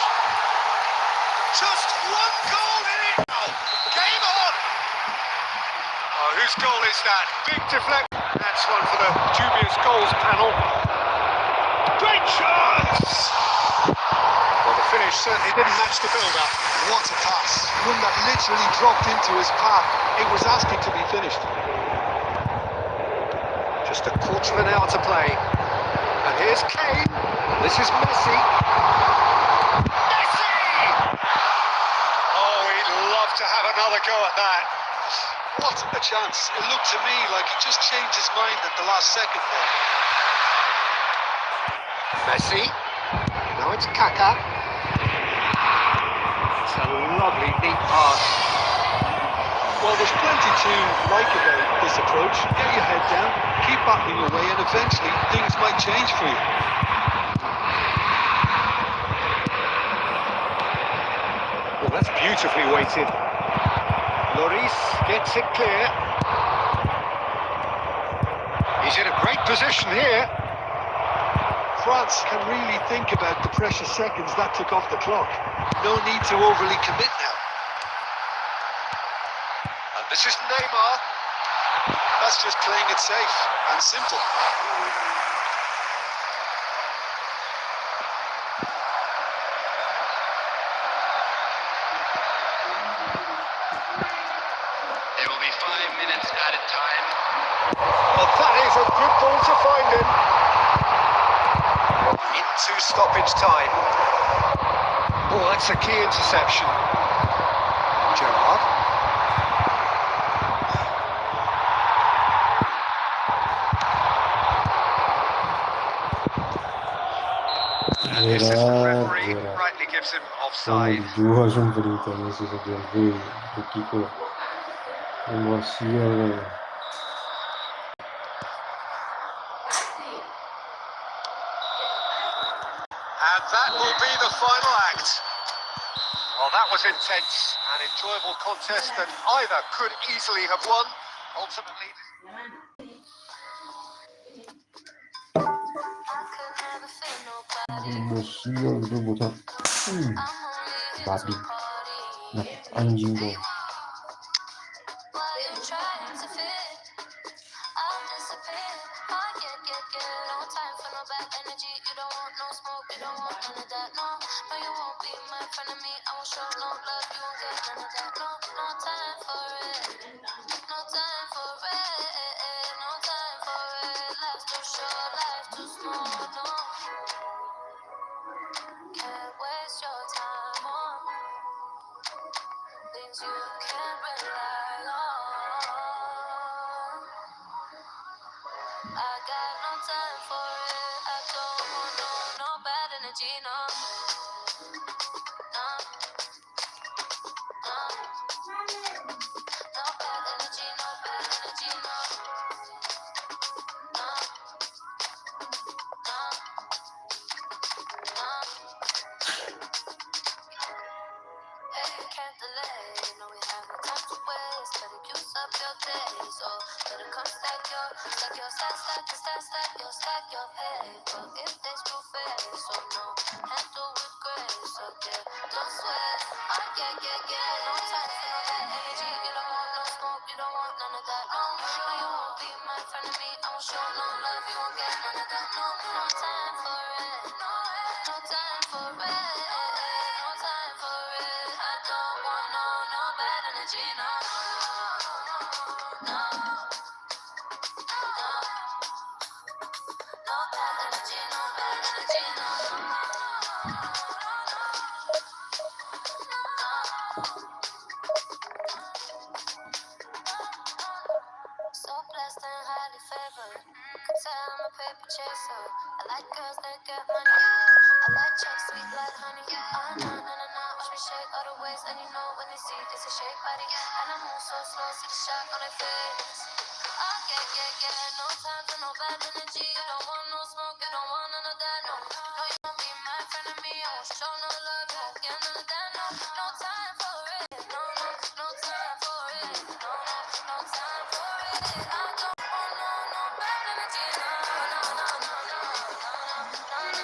Just one goal in it now. Game on. Oh, whose goal is that? Big deflect. That's one for the dubious goals panel. Great chance. Well, the finish certainly didn't match the build-up. What a pass. One that literally dropped into his path. It was asking to be finished. Just a quarter of an hour to play. And here's Kane. This is Messi. Messi! Oh, he'd love to have another go at that. What a chance. It looked to me like he just changed his mind at the last second there. Messi. Now it's Kaka. It's a lovely deep pass. Well, there's plenty to like about this approach. Get your head down, keep battling away, and eventually things might change for you. Well, that's beautifully weighted. Lloris gets it clear. He's in a great position here. France can really think about the precious seconds that took off the clock. No need to overly commit now. And this is Neymar. That's just playing it safe and simple. There will be 5 minutes added time. Well, that is a good ball to find him. Into stoppage time. Oh, that's a key interception. Gerrard. And the assistant referee rightly gives him offside. Dua jumbrita nesse jogo do Kiko. Emoção. And that will be the final act. Well, that was intense and enjoyable contest that either could easily have won. Ultimately, Emoção do botão. Babi. Nah, anjing tuh. Things you can't rely on. I got no time for it. I don't want no bad energy, no. No, no. No bad energy, no bad energy, no. No, no, no. Hey, you can't delay. No, we have no time to waste. Better use up your days. Oh, better come stack your paper. If they screw face, so no, handle with grace. So yeah, don't sweat. Yeah. No time for no bad energy. You don't want no smoke. You don't want none of that. No, you won't be my friend of me. I won't show no love. You won't get none of that. No time for it. No time for it. No time for it. I don't. So blessed and highly favored. Could tell I'm a paper chaser. I like girls that get money. I like chicks sweet like honey. Oh, no, no, no, no. Watch me shake all the ways, and you know when they see it's a shake body. And I move so slow, see the shock on their face. Oh, yeah, yeah, yeah. No time for no bad energy. You don't want no smoke, you don't want none of that. No, no, you won't be my friend of me. I won't show no love, you won't get none of that. No, no time for it. No, no, no time for it. No, no, no time for it. I don't want no bad energy. No, no, no, no, no, no, no, no, no,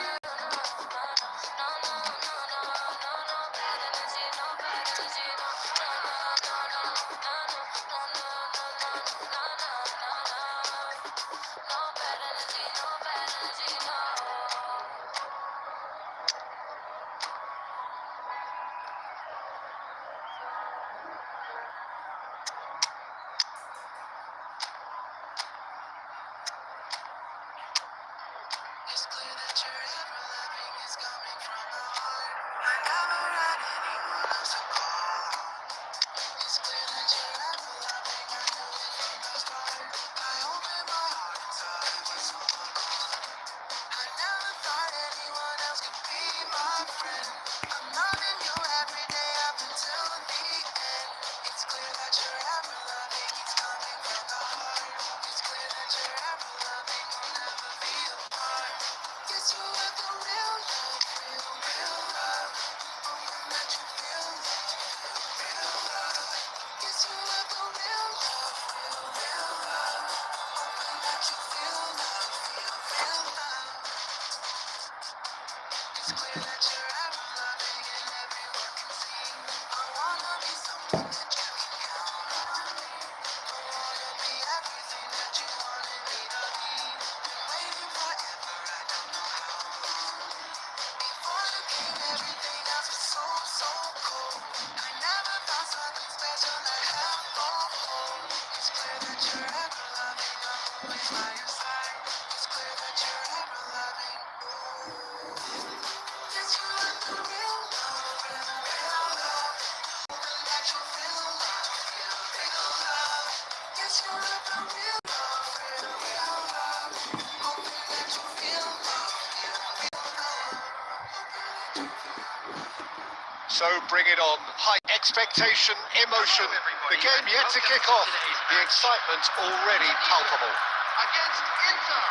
no, no, no, no bad energy, no bad energy, no, no, no, no, no, no, no, no, no, no bad energy, no bad energy, no. It's clear that your ever-loving is coming from the heart. I never had anyone else to call. It's clear that your ever-loving, I knew it from the start. I opened my heart and saw it was so gone. I never thought anyone else could be my friend. I'm loving you every day up until the end. It's clear that your ever-loving is coming from the heart. It's clear that your ever-loving will never be apart. Guess you have the real love, real love. Hoping that you feel love, real love. Guess you have the real love, real love. Hoping that you feel love, real love. It's clear that you're ever loving and everyone can see. I wanna be someone that you can count on. I wanna be everything that you wanted me to be. Been waiting forever, I don't know how long. Before you came, everything else was so cold. I never found something special like half a whole. It's clear that you're ever loving, I'm always by your side. It's clear that you're ever loving. Yes, you have the real love, real love. Hoping that you feel love, real love. Yes, you have the real love, real love. Hoping that you feel love, real love. So bring it on. High expectation, emotion. The game yet to kick off. The excitement already palpable. Against Inter.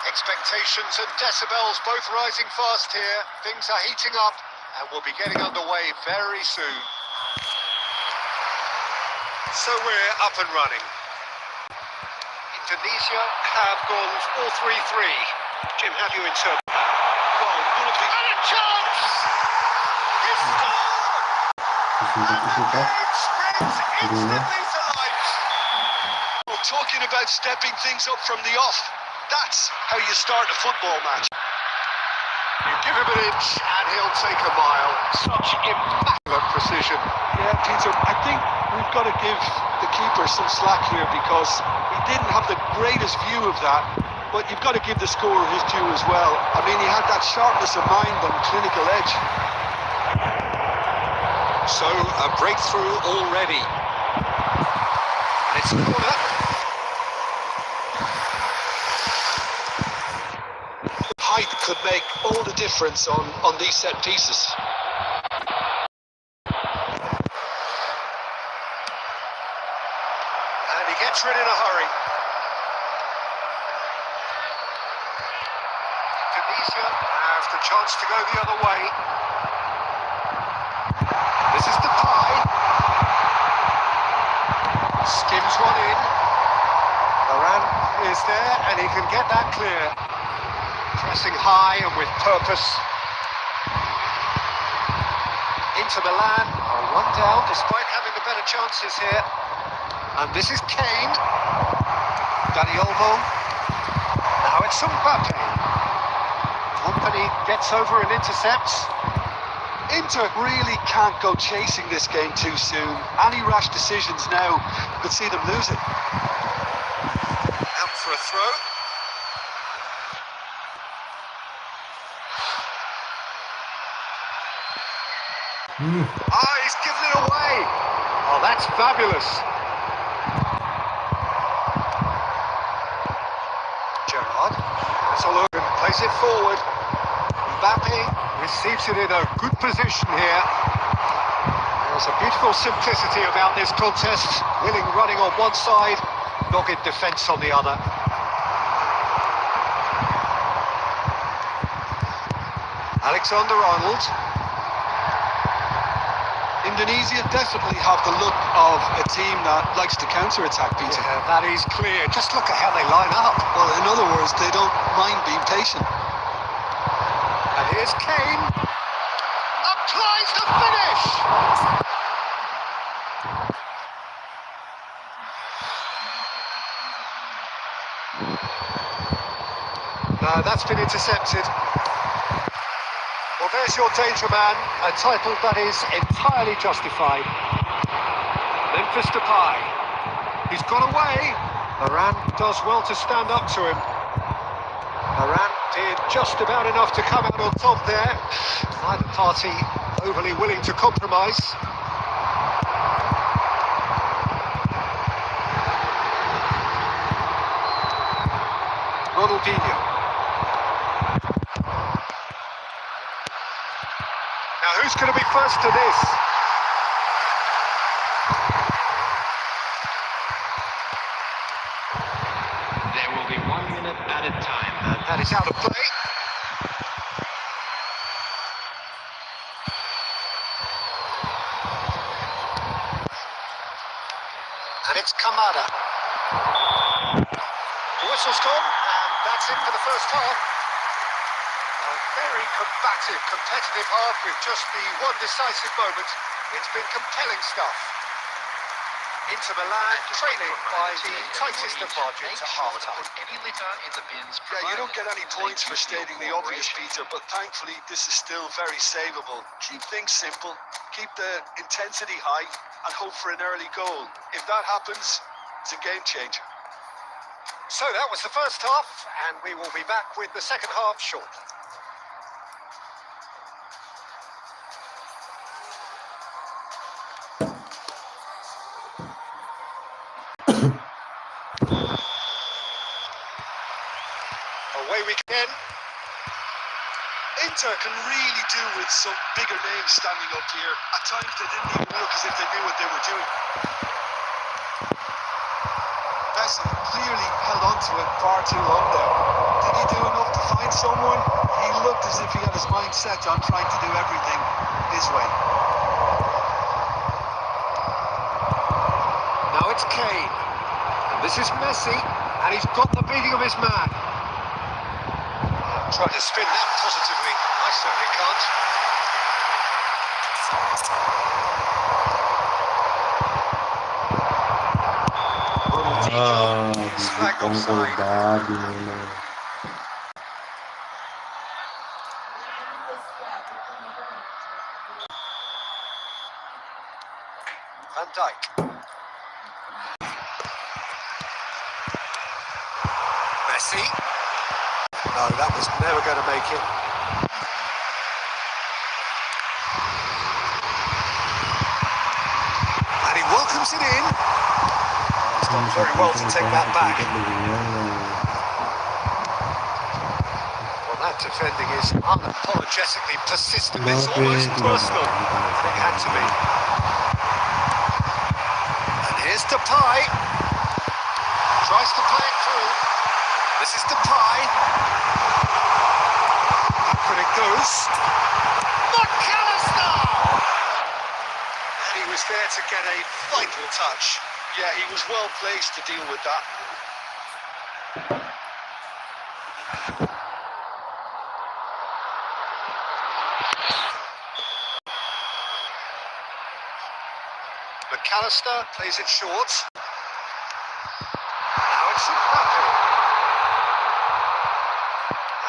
Expectations and decibels both rising fast here. Things are heating up and we'll be getting underway very soon. So we're up and running. Indonesia have gone 4-3-3. Jim, how do you interpret that? Well, one of the... And a chance! He scored! Instantly to life. Well, talking about stepping things up from the off, that's how you start a football match. You give him an inch and he'll take a mile. Such immaculate precision. Yeah, Peter, I think we've got to give the keeper some slack here because he didn't have the greatest view of that, but you've got to give the scorer his due as well. I mean, he had that sharpness of mind and clinical edge. So a breakthrough already. And it's a corner. Height could make all the difference on these set pieces. And he gets rid in a hurry. Indonesia have the chance to go the other way. This is the pie. Skims one in. Moran is there and he can get that clear. Pressing high and with purpose. Inter Milan are one down despite having the better chances here. And this is Kane. Dani Olmo. Now it's Mbappe. Company gets over and intercepts. Inter really can't go chasing this game too soon. Any rash decisions now could see them lose it. Out for a throw. Ah, he's given it away. Oh, that's fabulous. Gerrard, that's all over, plays it forward. Mbappe receives it in a good position here. There's a beautiful simplicity about this contest. Willing running on one side, dogged defence on the other. Alexander-Arnold. Indonesia definitely have the look of a team that likes to counter-attack, Peter. Yeah, that is clear. Just look at how they line up. Well, in other words, they don't mind being patient. And here's Kane. Applies the finish. No, that's been intercepted. Well, there's your danger man, a title that is entirely justified. Memphis Depay. He's got away. Varane does well to stand up to him. Varane did just about enough to come out on top there. Neither party overly willing to compromise. Ronaldinho. Now, who's going to be first to this? There will be 1 minute at a time. And that is out of play. And it's Kamada. The whistle's gone, and that's it for the first half. A very combative, competitive half with just the one decisive moment. It's been compelling stuff. Inter Milan trailing by the tightest of margins at half-time. Any litter in the bins. Yeah, you don't get any points for stating the obvious, Peter, but thankfully this is still very savable. Keep things simple, keep the intensity high, and hope for an early goal. If that happens, it's a game changer. So that was the first half, and we will be back with the second half shortly. Away we can. Inter can really do with some bigger names standing up here. At times they didn't even look as if they knew what they were doing. Messi clearly held on to it far too long there. Did he do enough to find someone? He looked as if he had his mind set on trying to do everything his way. Now it's Kane. And this is Messi, and he's got the beating of his man. Trying to spin that positively. I certainly can't. Flag offside. Van Dijk. Messi. No, that was never going to make it. And he welcomes it in. He's done very well to take that back. Well, that defending is unapologetically persistent. It's almost personal, and it had to be. And here's Depay. Tries to play it through. This is Depay. Up and it goes. McAllister! And he was there to get a vital touch. Yeah, he was well placed to deal with that. McAllister plays it short. Now it's Mbappe.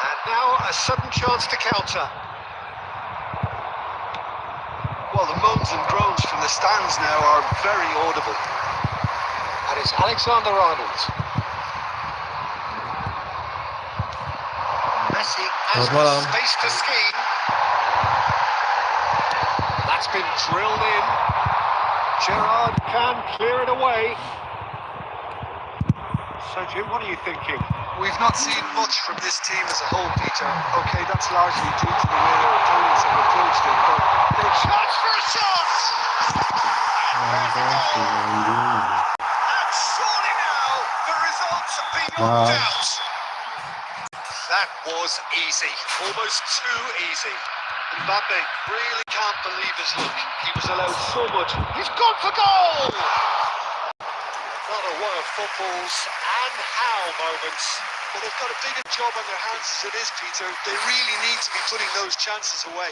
And now a sudden chance to counter. Well, the moans and groans from the stands now are very audible. And it's Alexander-Arnold. Messi has space to scheme. That's It's been drilled in. Gerrard can clear it away. So, Jim, what are you thinking? We've not seen much from this team as a whole, Peter. Okay, that's largely due to the way their opponents have approached it, but they've Chance for a shot! And surely now the results beyond doubt. That was easy, almost too easy. Mbappe really can't believe his luck. He was allowed so much. He's gone for goal! Not a one of football's and how moments. Well, they've got a bigger job on their hands as it is, Peter. They really need to be putting those chances away.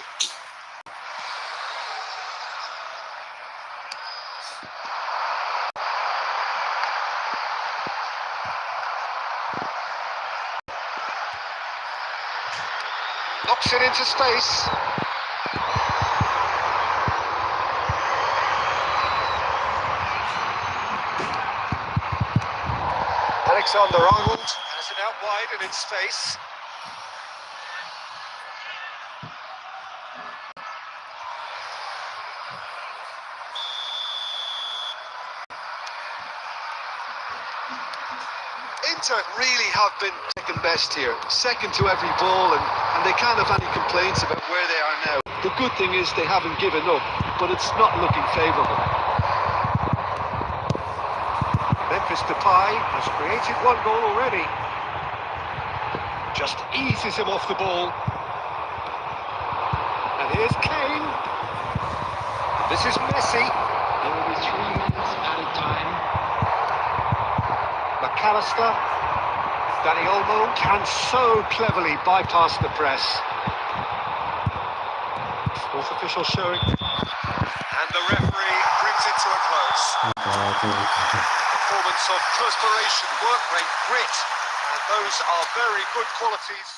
Knocks it into space. Alexander-Arnold has it out wide and in space. Inter really have been second best here, second to every ball, and they can't have any complaints about where they are now. The good thing is they haven't given up, but it's not looking favourable. Memphis Depay has created one goal already. Just eases him off the ball. And here's Kane. This is Messi. There will be 3 minutes added time. McAllister. Danny Olmo can so cleverly bypass the press. Fourth official showing. And the referee brings it to a close. Performance of perspiration, work rate, grit, and those are very good qualities.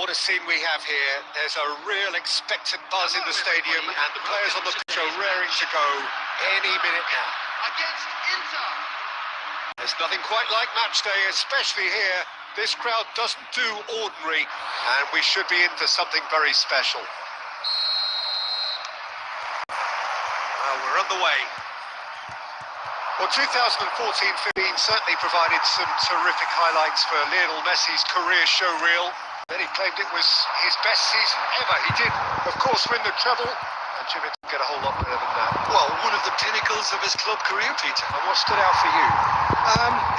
what a scene we have here. There's a real expectant buzz in the stadium, and the players on the pitch are raring to go any minute now. Against Inter. There's nothing quite like match day, especially here. This crowd doesn't do ordinary, and we should be in for something very special. Well, we're on the way. Well, 2014-15 certainly provided some terrific highlights for Lionel Messi's career showreel. Then he claimed it was his best season ever. He did, of course, win the treble, and Jim didn't get a whole lot better than that. Well, one of the pinnacles of his club career, Peter. And what stood out for you?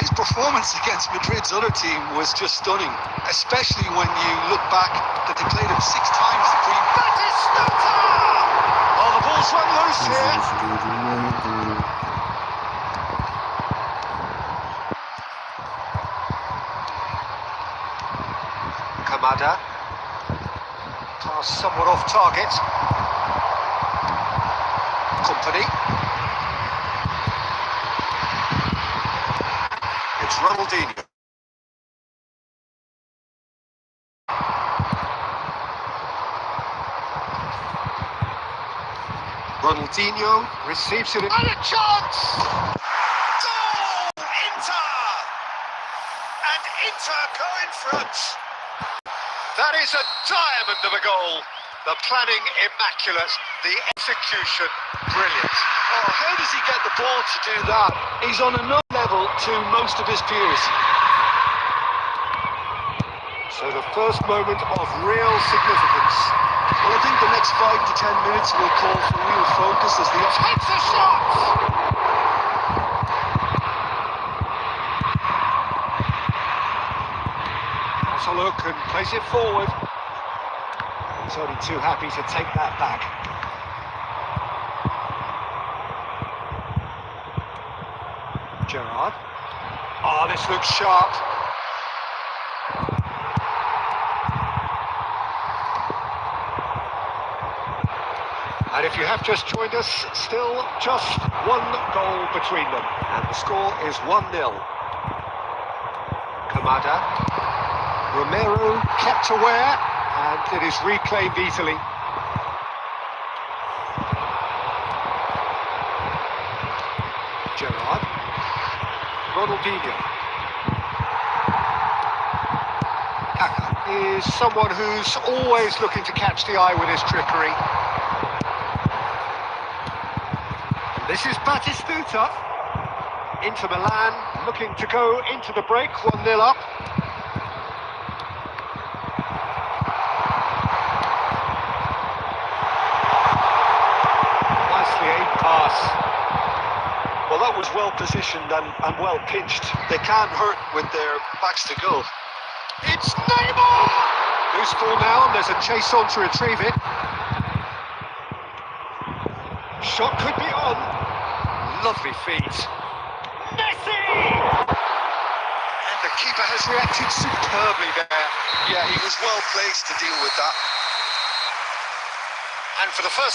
His performance against Madrid's other team was just stunning, especially when you look back that they played him 6 times the previous. Batistuta! Oh, the ball's run loose here. Kamada. Pass somewhat off target. Company. It's Ronaldinho. Ronaldinho receives it. And a chance! Goal! Inter! And Inter go in front. That is a diamond of a goal. The planning immaculate, the execution brilliant. Oh, how does he get the ball to do that? He's on another level to most of his peers. So the first moment of real significance. Well, I think the next 5 to 10 minutes will call for real focus as the Takes a shot! Has a look and plays it forward. He's only too happy to take that back. Gerrard. Oh, this looks sharp. And if you have just joined us, still just 1 goal between them. And the score is 1-0. Kamada. Romero kept aware, and it is reclaimed easily. Gerrard. Ronaldinho. Kaka is someone who's always looking to catch the eye with his trickery. This is Batistuta. Inter Milan looking to go into the break, 1-0 up. Nicely aimed pass. Well, that was well positioned and well pinched. They can't hurt with their backs to goal. It's Neymar! Loose ball now, and there's a chase on to retrieve it. Shot could be on. Lovely feet. Messi! And the keeper has reacted superbly there. Yeah, he was well placed to deal with that. And for the first